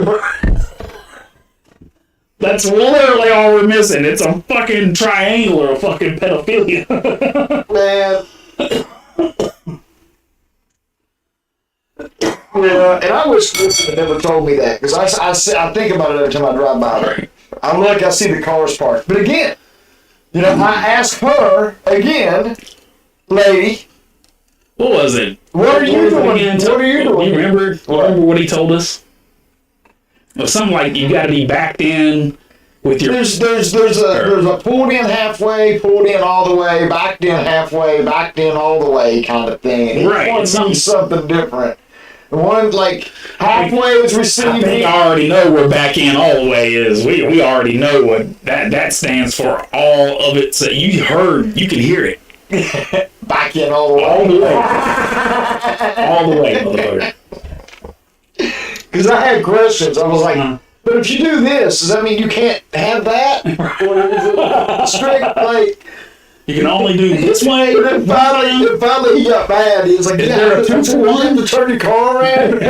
That's literally all we're missing. It's a fucking triangle of fucking pedophilia. Man. Yeah, and I wish Clifton had never told me that, because I think about it every time I drive by there. I'm lucky I see the cars parked. But again, you know, I asked her again, lady. What was it? What are you doing? Again? What are you doing? You remember what he told us? It was something like you got to be backed in with your. There's a pulled in halfway, pulled in all the way, backed in halfway, backed in all the way kind of thing. And Right. It's something different. One like halfway was receiving. I think I already know where back in all the way is. We already know what that stands for. All of it. So you can hear it. Back in all the way. All the way. All the way, motherfucker. Because I had questions. I was like, but if you do this, does that mean you can't have that? Or is it strict, like... You can only do this way. And then finally he got mad. He was like, Is there a 2-for-1 to turn your car around?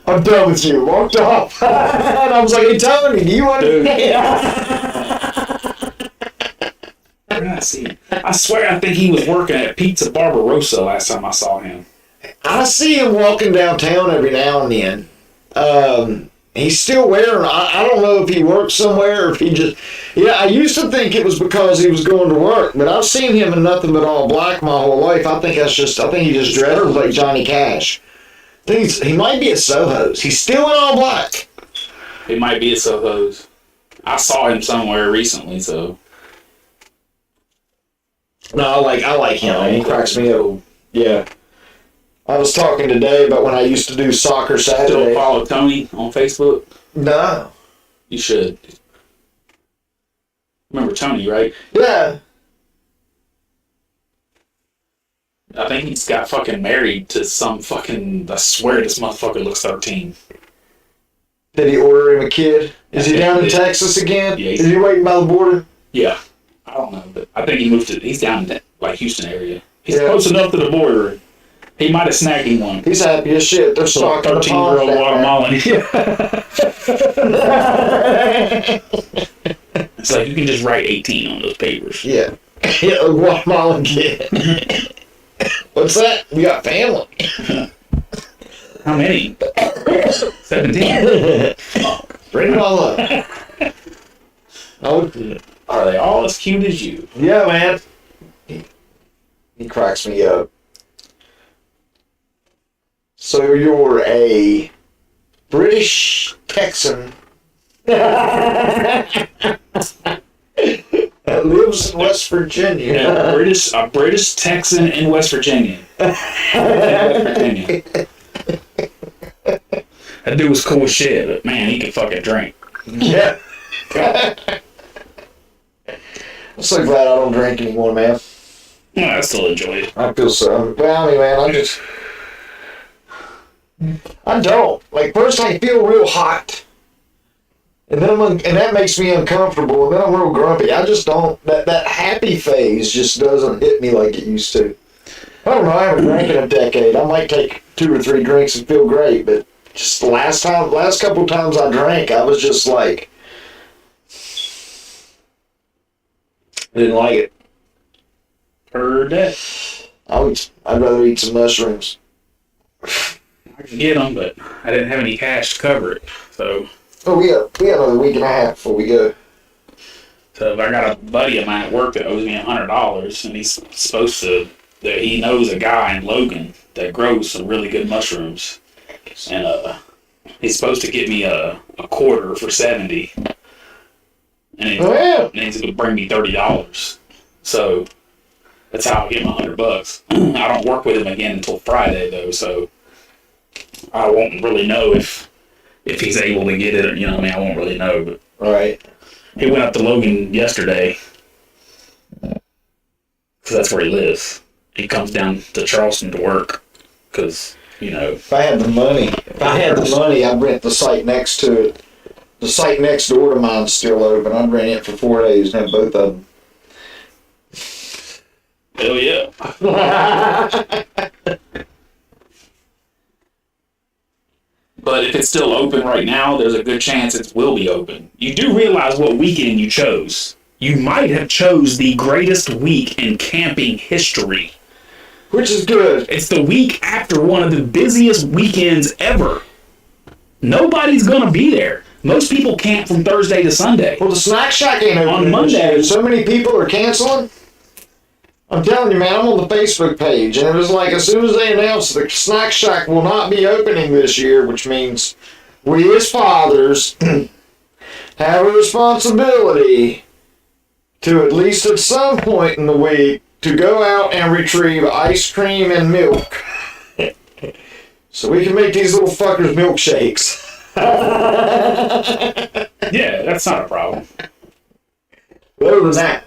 I'm done with you. Walked off. And I was like, hey, Tony, do you want to... I swear I think he was working at Pizza Barbarossa last time I saw him. I see him walking downtown every now and then. He's still wearing, I don't know if he works somewhere or if he just, I used to think it was because he was going to work, but I've seen him in nothing but all black my whole life. I think he just dresses like Johnny Cash. He might be at Soho's. He's still in all black. It might be at Soho's. I saw him somewhere recently, so. No, I like him. He cracks me up. Yeah. I was talking today about when I used to do soccer Saturday. Still follow Tony on Facebook? No. You should. Remember Tony, right? Yeah. I think he's got fucking married to some fucking... I swear this motherfucker looks 13. Did he order him a kid? Is he down in Texas again? Yeah. Is he waiting by the border? Yeah. I don't know, but I think he moved to... He's down in that, Houston area. He's Yeah. close enough to the border. He might have snagged him one. He's happy as shit. They're stocking the 13-year-old pond. It's like you can just write 18 on those papers. Yeah. Yeah, a Guatemalan kid. What's that? We got family. How many? 17. Bring it all up. Are they all as cute as you? Yeah, man. He cracks me up. So you're a British Texan that lives in West Virginia. Yeah, a British Texan in West Virginia. That dude was cool as shit, but man, he could fucking drink. Yeah. I'm so glad I don't drink anymore, man. Yeah, I still enjoy it. I feel so. Well, I mean, man, I don't. Like, first I feel real hot. And then and that makes me uncomfortable. And then I'm real grumpy. I just don't. That happy phase just doesn't hit me like it used to. I don't know. I haven't drank in a decade. I might take 2 or 3 drinks and feel great. But just the last couple times I drank, I was just like, I didn't like it. Heard that. I'd rather eat some mushrooms. I could get them, but I didn't have any cash to cover it. So We got another week and a half before we go. if I got a buddy of mine at work that owes me $100, and he's supposed to, that he knows a guy in Logan that grows some really good mushrooms, and he's supposed to get me a quarter for $70, and he's going to bring me $30. So that's how I get my $100. I don't work with him again until Friday though, so I won't really know if he's able to get it. Or, I won't really know. But Right. he went up to Logan yesterday, because that's where he lives. He comes down to Charleston to work, because If I had the money, I'd rent the site next to it. The site next door to mine's still open. I'd rent it for 4 days and have both of them. hell yeah. But if it's still open right now, there's a good chance it will be open. You do realize what weekend you chose. You might have chose the greatest week in camping history. Which is good. It's the week after one of the busiest weekends ever. Nobody's gonna be there. Most people camp from Thursday to Sunday. Well, the Snack Shack ain't open On Monday. So many people are canceling. I'm telling you, man, I'm on the Facebook page, and it was like as soon as they announced the Snack Shack will not be opening this year, which means we as fathers have a responsibility to, at least at some point in the week, to go out and retrieve ice cream and milk so we can make these little fuckers milkshakes. Yeah, that's not a problem. Other than that,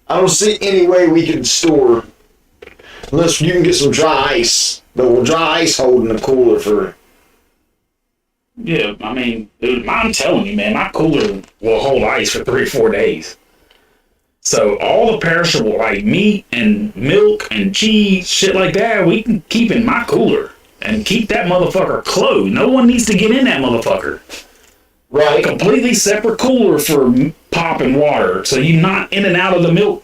I don't see any way we can store, unless you can get some dry ice. But we'll dry ice hold in the cooler for... Yeah, I mean, dude, I'm telling you, man, my cooler will hold ice for 3 or 4 days. So all the perishable, like meat and milk and cheese, shit like that, we can keep in my cooler and keep that motherfucker closed. No one needs to get in that motherfucker. Right. Completely separate cooler for pop and water, so you're not in and out of the milk.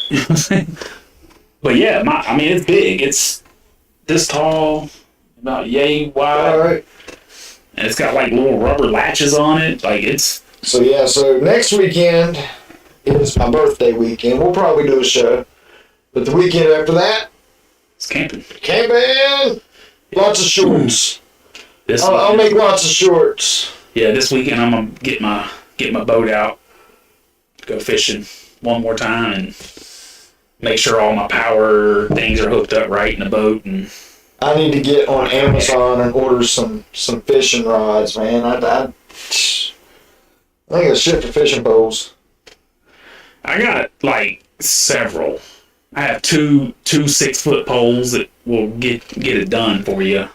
You know what I'm saying? But yeah, I mean, it's big. It's this tall, about yay wide. All right. And it's got like little rubber latches on it. Like it's... So yeah, so next weekend is my birthday weekend. We'll probably do a show. But the weekend after that, It's camping. camping! Lots of shorts. I'll Weekend- make lots of shorts. Yeah, this weekend I'm gonna get my boat out, go fishing one more time, and make sure all my power things are hooked up right in the boat. And I need to get on Amazon and order some fishing rods, man. I think I shipped the fishing poles. I got like several. I have two 6-foot poles that will get it done for you.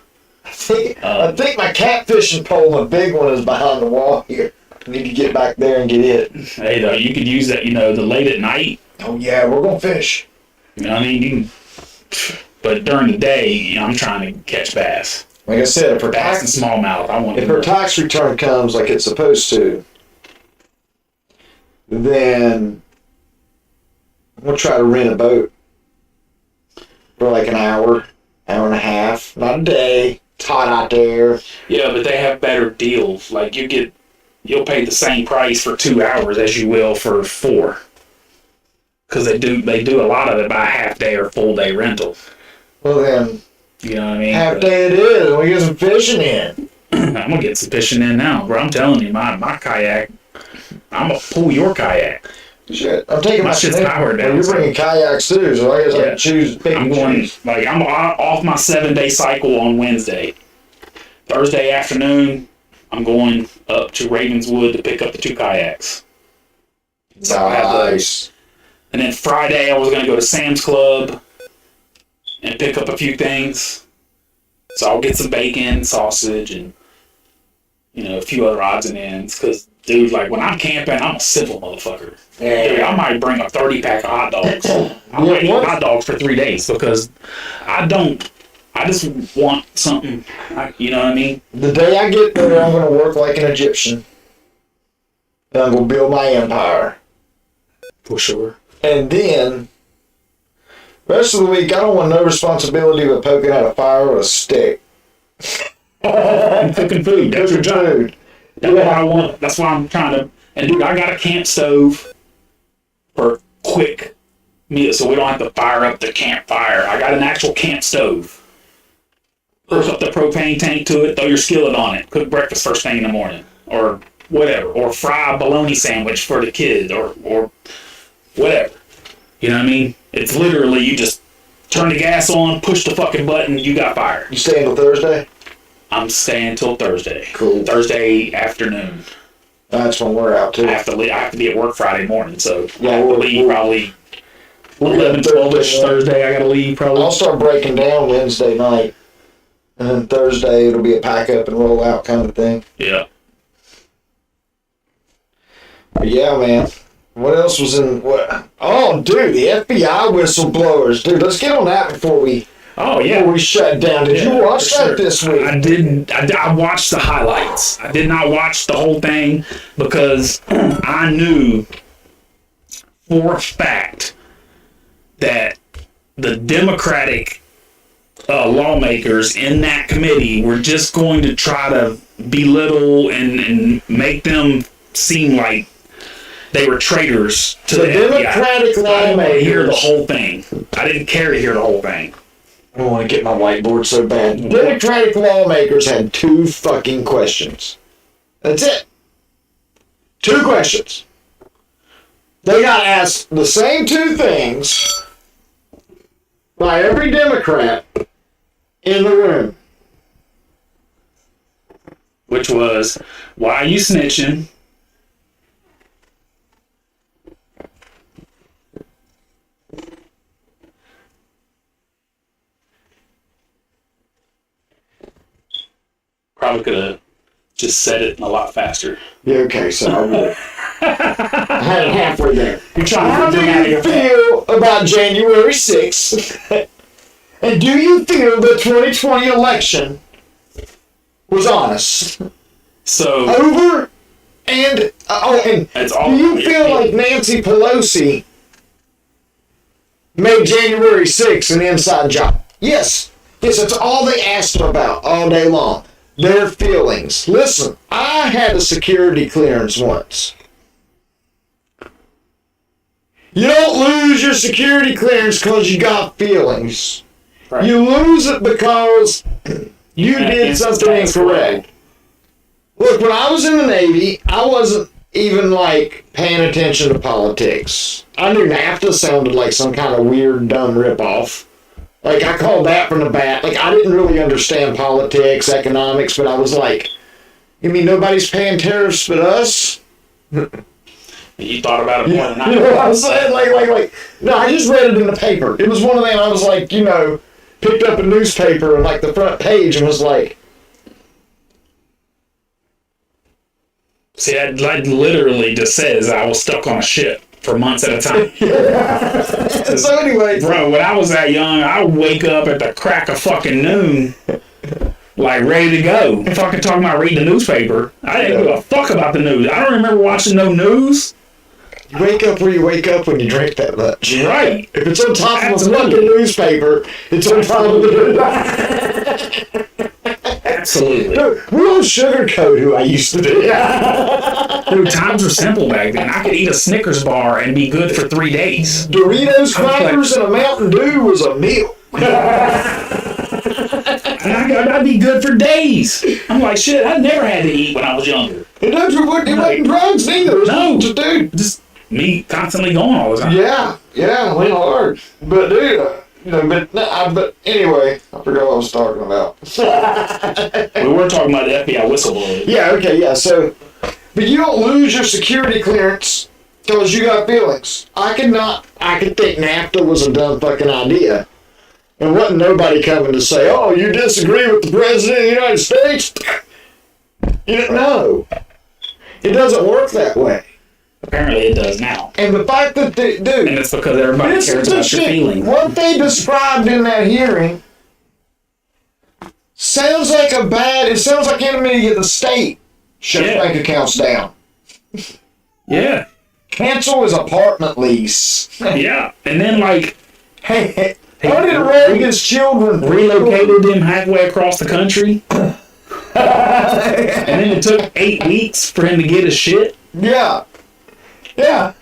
I think my catfishing pole, my big one, is behind the wall here. I need to get back there and get it. Hey, though, you could use that, the late at night. Oh yeah, we're gonna fish. You know what I mean? You can, but during the day, I'm trying to catch bass. Like I said, if her Bass and tax, smallmouth. I want if her tax return comes like it's supposed to, then we'll try to rent a boat for like an hour and a half, not a day. It's hot out there. Yeah, but they have better deals. Like you'll pay the same price for 2 hours as you will for 4. Because they do a lot of it by half day or full day rental. Well then, You know what I mean? half day it is, and we get some fishing in. I'm gonna get some fishing in now, bro. I'm telling you, my kayak. I'm gonna pull your kayak. Shit, I'm taking My my shit's canoe. powered Well, down, you're so- bringing kayaks too, so I guess I Yeah. can choose. Pick I'm and going choose. like I'm off my 7-day cycle on Wednesday. Thursday afternoon, I'm going up to Ravenswood to pick up the 2 kayaks. So I'll have those. Nice. And then Friday, I was going to go to Sam's Club and pick up a few things. So I'll get some bacon, sausage, and, a few other odds and ends. Because, dude, like, when I'm camping, I'm a simple motherfucker. Dude, I might bring a 30-pack of hot dogs. I might eat hot dogs for 3 days because I just want something, you know what I mean? The day I get there, I'm going to work like an Egyptian. And I'm going to build my empire. For sure. And then, rest of the week, I don't want no responsibility but poking at a fire with a stick. I'm cooking food. That's your job. Food. That's what I want. That's why I'm trying to. And dude, I got a camp stove for quick meals, so we don't have to fire up the campfire. I got an actual camp stove. Hook up the propane tank to it. Throw your skillet on it. Cook breakfast first thing in the morning, or whatever. Or fry a bologna sandwich for the kids, or whatever. You know what I mean? It's literally you just turn the gas on, push the fucking button, you got fire. You stay until Thursday? I'm staying till Thursday. Cool. Thursday afternoon. That's when we're out too. I have to leave. I have to be at work Friday morning, so Yeah, I have to leave probably 11, 12-ish Thursday. I gotta leave probably. I'll start breaking down Wednesday night. And then Thursday, it'll be a pack up and roll out kind of thing. Yeah. But yeah, man. What else was in what? Oh, dude, the FBI whistleblowers, dude. Let's get on that before we shut down. Did you watch for that sure. this week? I didn't. I watched the highlights. I did not watch the whole thing because I knew for a fact that the Democratic lawmakers in that committee were just going to try to belittle and make them seem like they were traitors to the Democratic FBI. I didn't want to hear the lawmakers. whole thing. I didn't care to hear the whole thing. I want to get my whiteboard so bad. Democratic lawmakers had 2 fucking questions. That's it. 2 questions. They got asked the same 2 things by every Democrat in the room. Which was, why are you snitching? Probably could have just said it a lot faster. Yeah, okay, so I had it halfway there. You're trying How to do get out of you your feel about January 6th? And do you feel the 2020 election was honest? So Over and it's all. do you feel like Nancy Pelosi made January 6th an inside job? Yes. Yes, that's all they asked them about all day long. Their feelings. Listen, I had a security clearance once. You don't lose your security clearance because you got feelings. Right. You lose it because you did something incorrect. Look, when I was in the Navy, I wasn't even like paying attention to politics. I knew NAFTA sounded like some kind of weird, dumb ripoff. Like, I called that from the bat. Like, I didn't really understand politics, economics, but I was like, you mean nobody's paying tariffs but us? You thought about it more than I You know what I'm saying? Like, no, I just read it in the paper. It was one of them, I was like, picked up a newspaper and like the front page and was like, See, that literally just says I was stuck on a ship for months at a time. so anyway. Bro, when I was that young, I would wake up at the crack of fucking noon, like ready to go. Fucking talking about reading the newspaper. I didn't give a fuck about the news. I don't remember watching no news. You wake up where you wake up when you drink that much. Right. If it's on top of a Absolutely. fucking newspaper, it's on top of the Absolutely. We don't sugarcoat who I used to be. Dude, times were simple back then. I could eat a Snickers bar and be good for 3 days. Doritos, crackers, and a Mountain Dew was a meal. And I'd be good for days. I'm like, shit, I never had to eat when I was younger. It wasn't drugs either. No. Dude. Just me constantly going all the time. Yeah, went hard. But dude, but anyway, I forgot what I was talking about. We were talking about the FBI whistleblower. Yeah. So, but you don't lose your security clearance because you got feelings. I could think NAFTA was a dumb fucking idea. And wasn't nobody coming to say, oh, you disagree with the President of the United States? No. It doesn't work that way. Apparently it does now. And the fact that And it's because everybody cares about your feelings. What they described in that hearing sounds like it sounds like enemy of the state shut bank accounts down. Yeah. Cancel his apartment lease. Yeah. And then Hey, how did Reagan's children relocated him halfway across the country. And then it took 8 weeks for him to get his shit. Yeah. The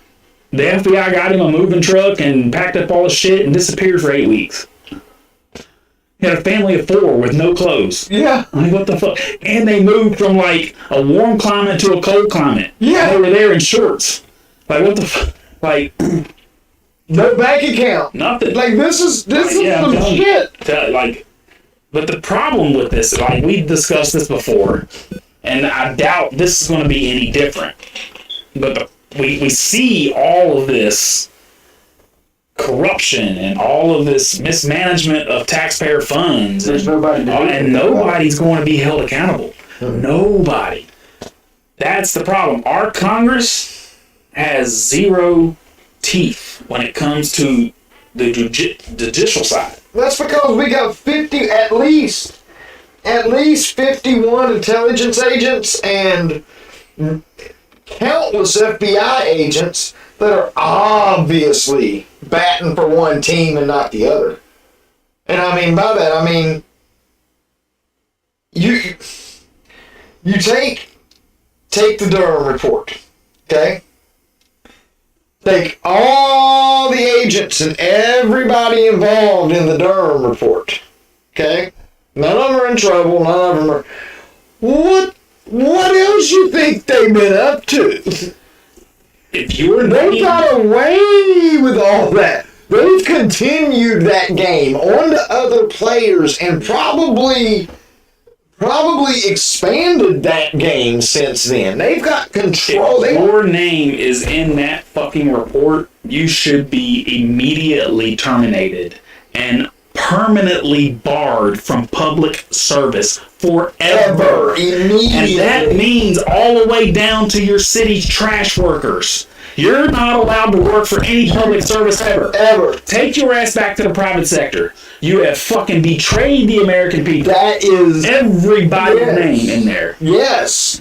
FBI got him a moving truck and packed up all his shit and disappeared for 8 weeks. He had a family of 4 with no clothes. Yeah. Like, what the fuck? And they moved from like a warm climate to a cold climate. Yeah. They were there in shorts. Like, what the fuck? Like, No bank account. nothing. Like this is Yeah, some I'm shit. But the problem with this, like we've discussed this before, and I doubt this is going to be any different. But we see all of this corruption and all of this mismanagement of taxpayer funds. There's nobody to do and anything nobody's going to be held accountable. Nobody. That's the problem. Our Congress has zero teeth when it comes to the judicial side. That's because we got at least 51 intelligence agents and countless FBI agents that are obviously batting for one team and not the other. And I mean by that, I mean You take the Durham report, okay? Take all the agents and everybody involved in the Durham report, okay? None of them are in trouble. None of them are. What else you think they've been up to? If you're They got away with all that. They've continued that game on to other players and probably expanded that game since then. They've got control. If your name is in that fucking report, you should be immediately terminated and permanently barred from public service forever. Immediately. And that means all the way down to your city's trash workers. You're not allowed to work for any public service ever. Ever. Take your ass back to the private sector. You have fucking betrayed the American people. That is everybody's name in there. Yes.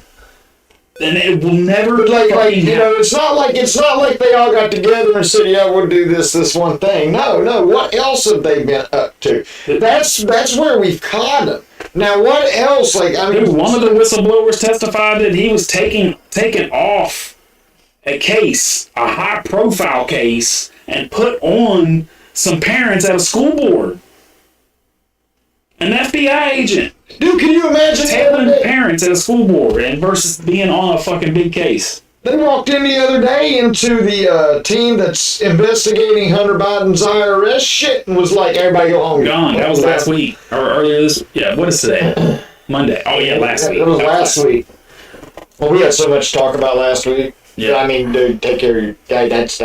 And it will never like you know, it's not like they all got together and said, yeah, we'll do this one thing. No. What else have they been up to? That's where we've caught them. Now, what else? Like, I mean, one of the whistleblowers testified that he was taking off a case, a high-profile case, and put on some parents at a school board. An FBI agent. Dude, can you imagine tailing parents at a school board and versus being on a fucking big case? They walked in the other day into the team that's investigating Hunter Biden's IRS shit and was like, everybody go home. Gone. That was last week. Or earlier this... Yeah, what is today? Monday. Oh, yeah, last week. It was last week. Well, we had so much to talk about last week. Yeah. I mean, dude, take care of your guy. That's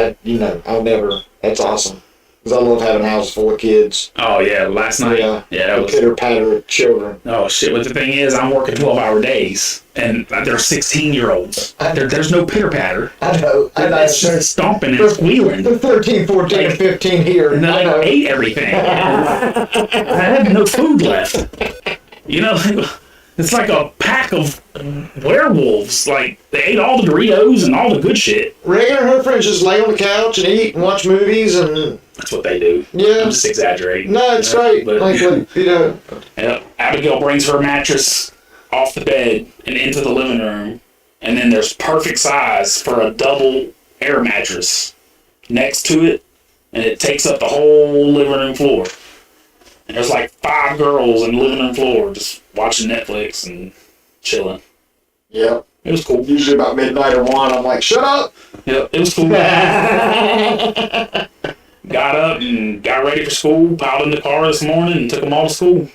awesome. Because I love having a house full of kids. Oh, yeah, last night. Yeah, that was... pitter-patter of children. Oh, shit. But the thing is, I'm working 12-hour days, and they're 16-year-olds. There's no pitter-patter. I know. It's just stomping and squealing. They're 13, 14, and 15 here. And then I ate everything. I had no food left. You know, it's like a pack of werewolves. Like, they ate all the Doritos and all the good shit. Reagan and her friends just lay on the couch and eat and watch movies and... That's what they do. Yeah. I'm just exaggerating. No, it's great. But, Abigail brings her mattress off the bed and into the living room, and then there's perfect size for a double air mattress next to it, and it takes up the whole living room floor. And there's like 5 girls in the living room floor just watching Netflix and chilling. Yep. It was cool. Usually about midnight or 1, I'm like, shut up! Yep, it was cool. Got up and got ready for school, piled in the car this morning and took them all to school.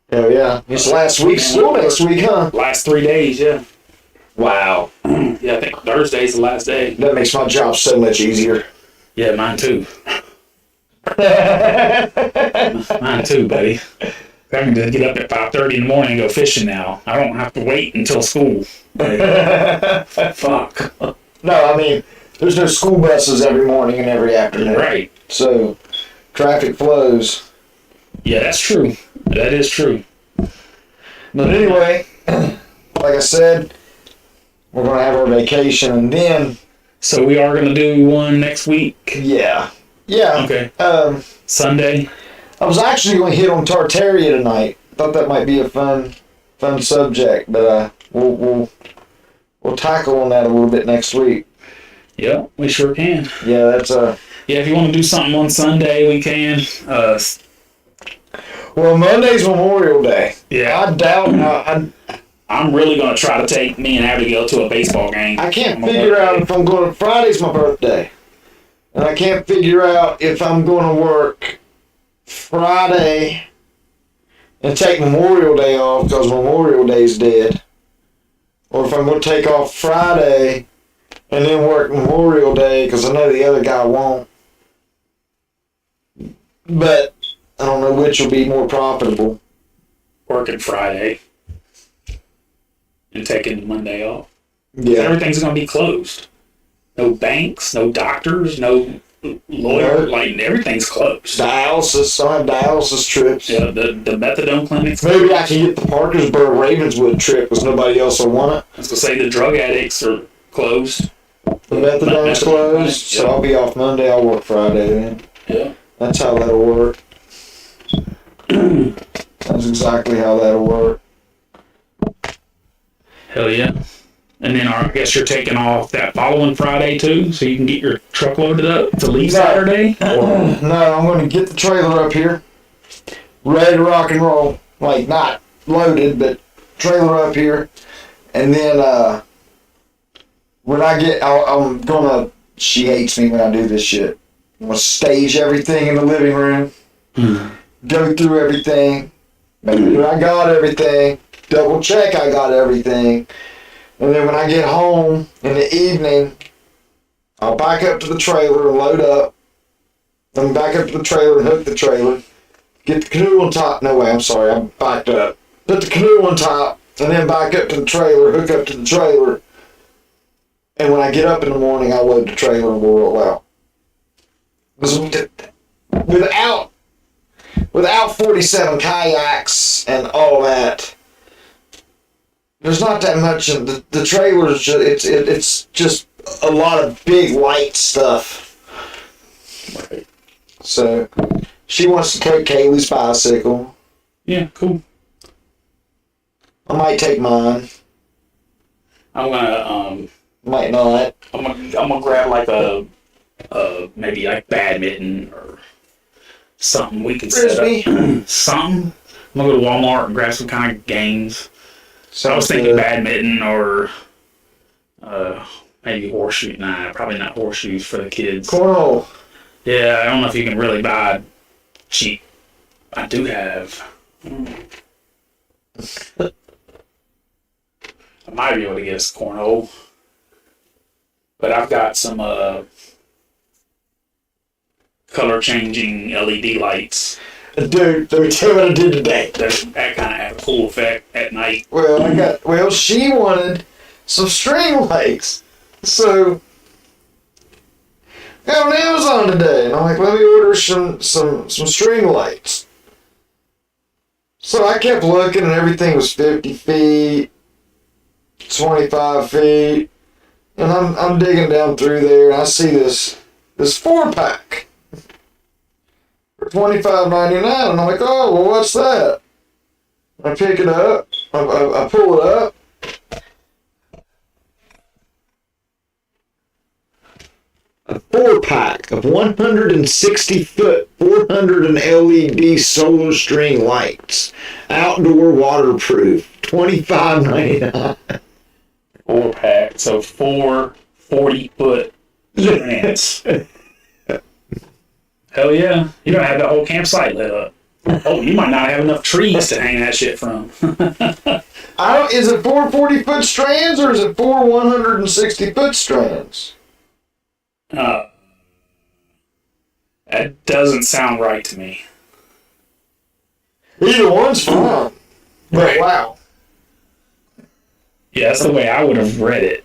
Hell yeah. It's last week, school next week, huh? Last 3 days, yeah. Wow. Yeah, I think Thursday's the last day. That makes my job so much easier. Yeah, mine too. Mine too, buddy. I can just get up at 5:30 in the morning and go fishing now. I don't have to wait until school. Like, fuck. No, I mean, there's no school buses every morning and every afternoon. Right. So, traffic flows. Yeah, that's true. That is true. But anyway, like I said, we're going to have our vacation and then... So we are going to do one next week? Yeah. Yeah. Okay. Sunday? I was actually going to hit on Tartaria tonight. Thought that might be a fun subject, but we'll tackle on that a little bit next week. Yeah, we sure can. Yeah, that's Yeah, if you want to do something on Sunday, we can. Well, Monday's Memorial Day. Yeah. I doubt... I'm really going to try to take me and Abigail to a baseball game. I can't figure out if I'm going... Friday's my birthday. And I can't figure out if I'm going to work Friday and take Memorial Day off because Memorial Day's dead. Or if I'm going to take off Friday and then work Memorial Day because I know the other guy won't. But I don't know which will be more profitable. Working Friday and taking Monday off. Yeah. Everything's going to be closed. No banks, no doctors, no lawyer. Like, everything's closed. Dialysis. I'll have dialysis trips. Yeah, the methadone clinics. Maybe I can get the Parkersburg Ravenswood trip because nobody else will want it. I was going to say the drug addicts are closed. The methadone's closed, so I'll be off Monday. I'll work Friday then. Yeah. That's how that'll work. That's exactly how that'll work. Hell yeah. And then I guess you're taking off that following Friday too, so you can get your truck loaded up to leave Saturday? No, I'm going to get the trailer up here, ready to rock and roll. Like, not loaded, but trailer up here. And then when I get, I'm going to, she hates me when I do this shit. I'm going to stage everything in the living room, go through everything, make sure I got everything, double check I got everything. And then when I get home in the evening, I'll back up to the trailer and load up. Then back up to the trailer and hook the trailer. Get the canoe on top. No way, I'm sorry, I'm backed up. Put the canoe on top, and then back up to the trailer, hook up to the trailer. And when I get up in the morning, I load the trailer and we'll roll out. Without 47 kayaks and all that, there's not that much in the trailer's just, it's just a lot of big light stuff. Right. So she wants to take Kaylee's bicycle. Yeah, cool. I might take mine. I'm gonna Might not. I'm gonna grab like a maybe like badminton or something we can set Frisbee. up. Something. I'm gonna go to Walmart and grab some kind of games. So I was thinking badminton or maybe horseshoe. Nah, probably not horseshoes for the kids. Cornhole. Yeah, I don't know if you can really buy cheap. I do have. I might be able to get us cornhole. But I've got some color changing LED lights. Dude, let me tell you what I did today. That kind of have a cool effect at night. Well, she wanted some string lights. So, got on Amazon today, and I'm like, let me order some string lights. So I kept looking, and everything was 50 feet, 25 feet, and I'm digging down through there, and I see this 4-pack for $25.99, and I'm like, oh, well, what's that? I pick it up, I pull it up. A 4-pack of 160-foot 400 LED solar string lights, outdoor waterproof, $25.99. 4-pack, so 4 40-foot strands. Hell yeah. You're going to have the whole campsite lit up. Oh, you might not have enough trees to hang that shit from. Is it 4 40-foot strands or is it 4 160-foot strands? That doesn't sound right to me. Either one's fine. But wow. Yeah, that's the way I would have read it.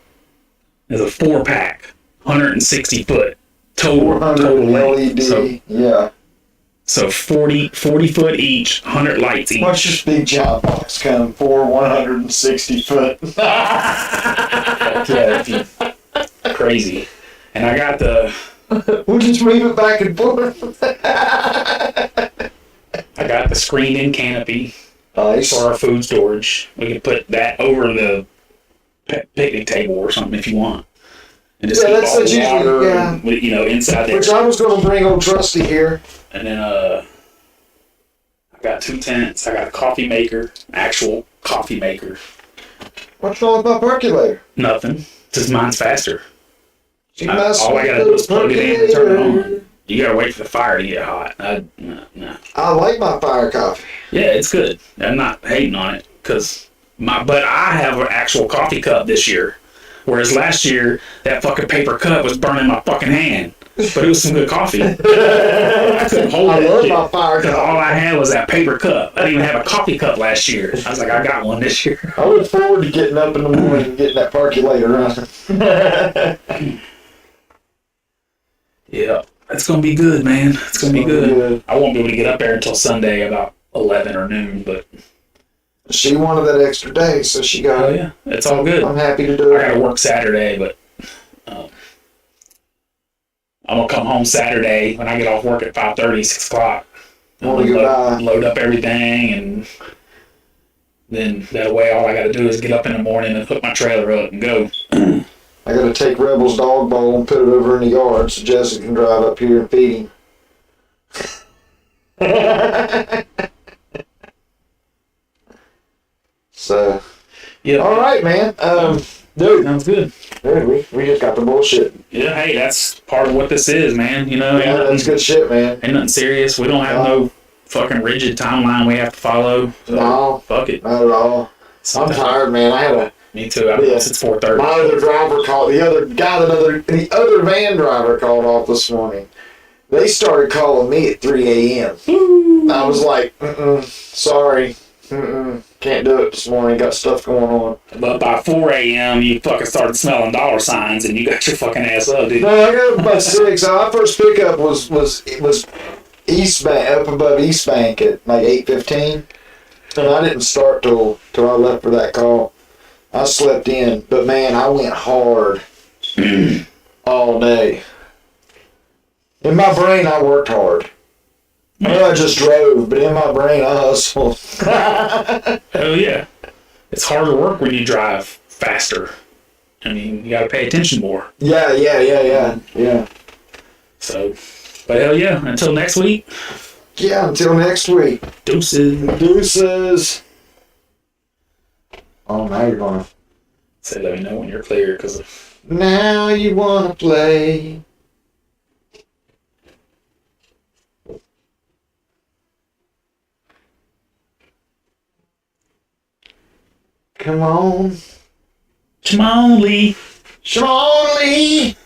It's a 4-pack, 160 foot total length. LED, So, yeah. so 40 foot each, 100 lights each. Watch this big giant box come for 160 foot. Yeah, crazy. And I got the... We'll just move it back and forth. I got the screened-in canopy Nice. for our food storage. We can put that over the picnic table or something if you want. And just keep all the water, inside there. Which I was going to bring old Trusty here. And then I got 2 tents. I got a coffee maker, actual coffee maker. What's wrong with my percolator? Nothing. Just mine's faster. All All I gotta do is plug it in and turn it on. You gotta wait for the fire to get hot. No. I like my fire coffee. Yeah, it's good. I'm not hating on it but I have an actual coffee cup this year, whereas last year that fucking paper cup was burning my fucking hand. But it was some good coffee. I couldn't hold I that love shit my fire because coffee. all I had was that paper cup. I didn't even have a coffee cup last year. I was like, I got one this year. I look forward to getting up in the morning and getting that percolator running. Yeah, it's gonna be good, man. It's gonna be good. I won't be able to get up there until Sunday about 11 or noon, but She wanted that extra day, so she got oh it. yeah, it's all good. I'm happy to do I gotta it. work Saturday, but I'm gonna come home Saturday when I get off work at 5:30, 6 o'clock. Wanna go by. Load up everything and Then that way, all I got to do is get up in the morning and hook my trailer up and go. I gotta take Rebel's dog bowl and put it over in the yard so Jessica can drive up here and feed him. So, Yeah. all right, man. Dude, Sounds good. dude, we just got the bullshit. Yeah, hey, that's part of what this is, man. You know, Yeah, that's good shit, man. Ain't nothing serious. We don't have no fucking rigid timeline we have to follow. So No. fuck it. Not at all. I'm tired, man. I had a Me too. I've been since 4:30. my other driver called. The other van driver called off this morning. They started calling me at 3 a.m. I was like, sorry, can't do it this morning. Got stuff going on. But by 4 a.m., you fucking started smelling dollar signs and you got your fucking ass up, dude. No, I got up by 6. Our first pickup was East Bank, up above East Bank at like 8:15, and I didn't start till I left for that call. I slept in, but man, I went hard all day. In my brain, I worked hard. I just drove, but in my brain, I hustled. Hell yeah. It's harder work when you drive faster. I mean, you gotta pay attention more. Yeah. So, but hell yeah. Until next week. Yeah, until next week. Deuces. Oh, now you're gonna. Say, let me know when you're clear, because Now you wanna play. Come on. come on, Lee. Come on, Lee.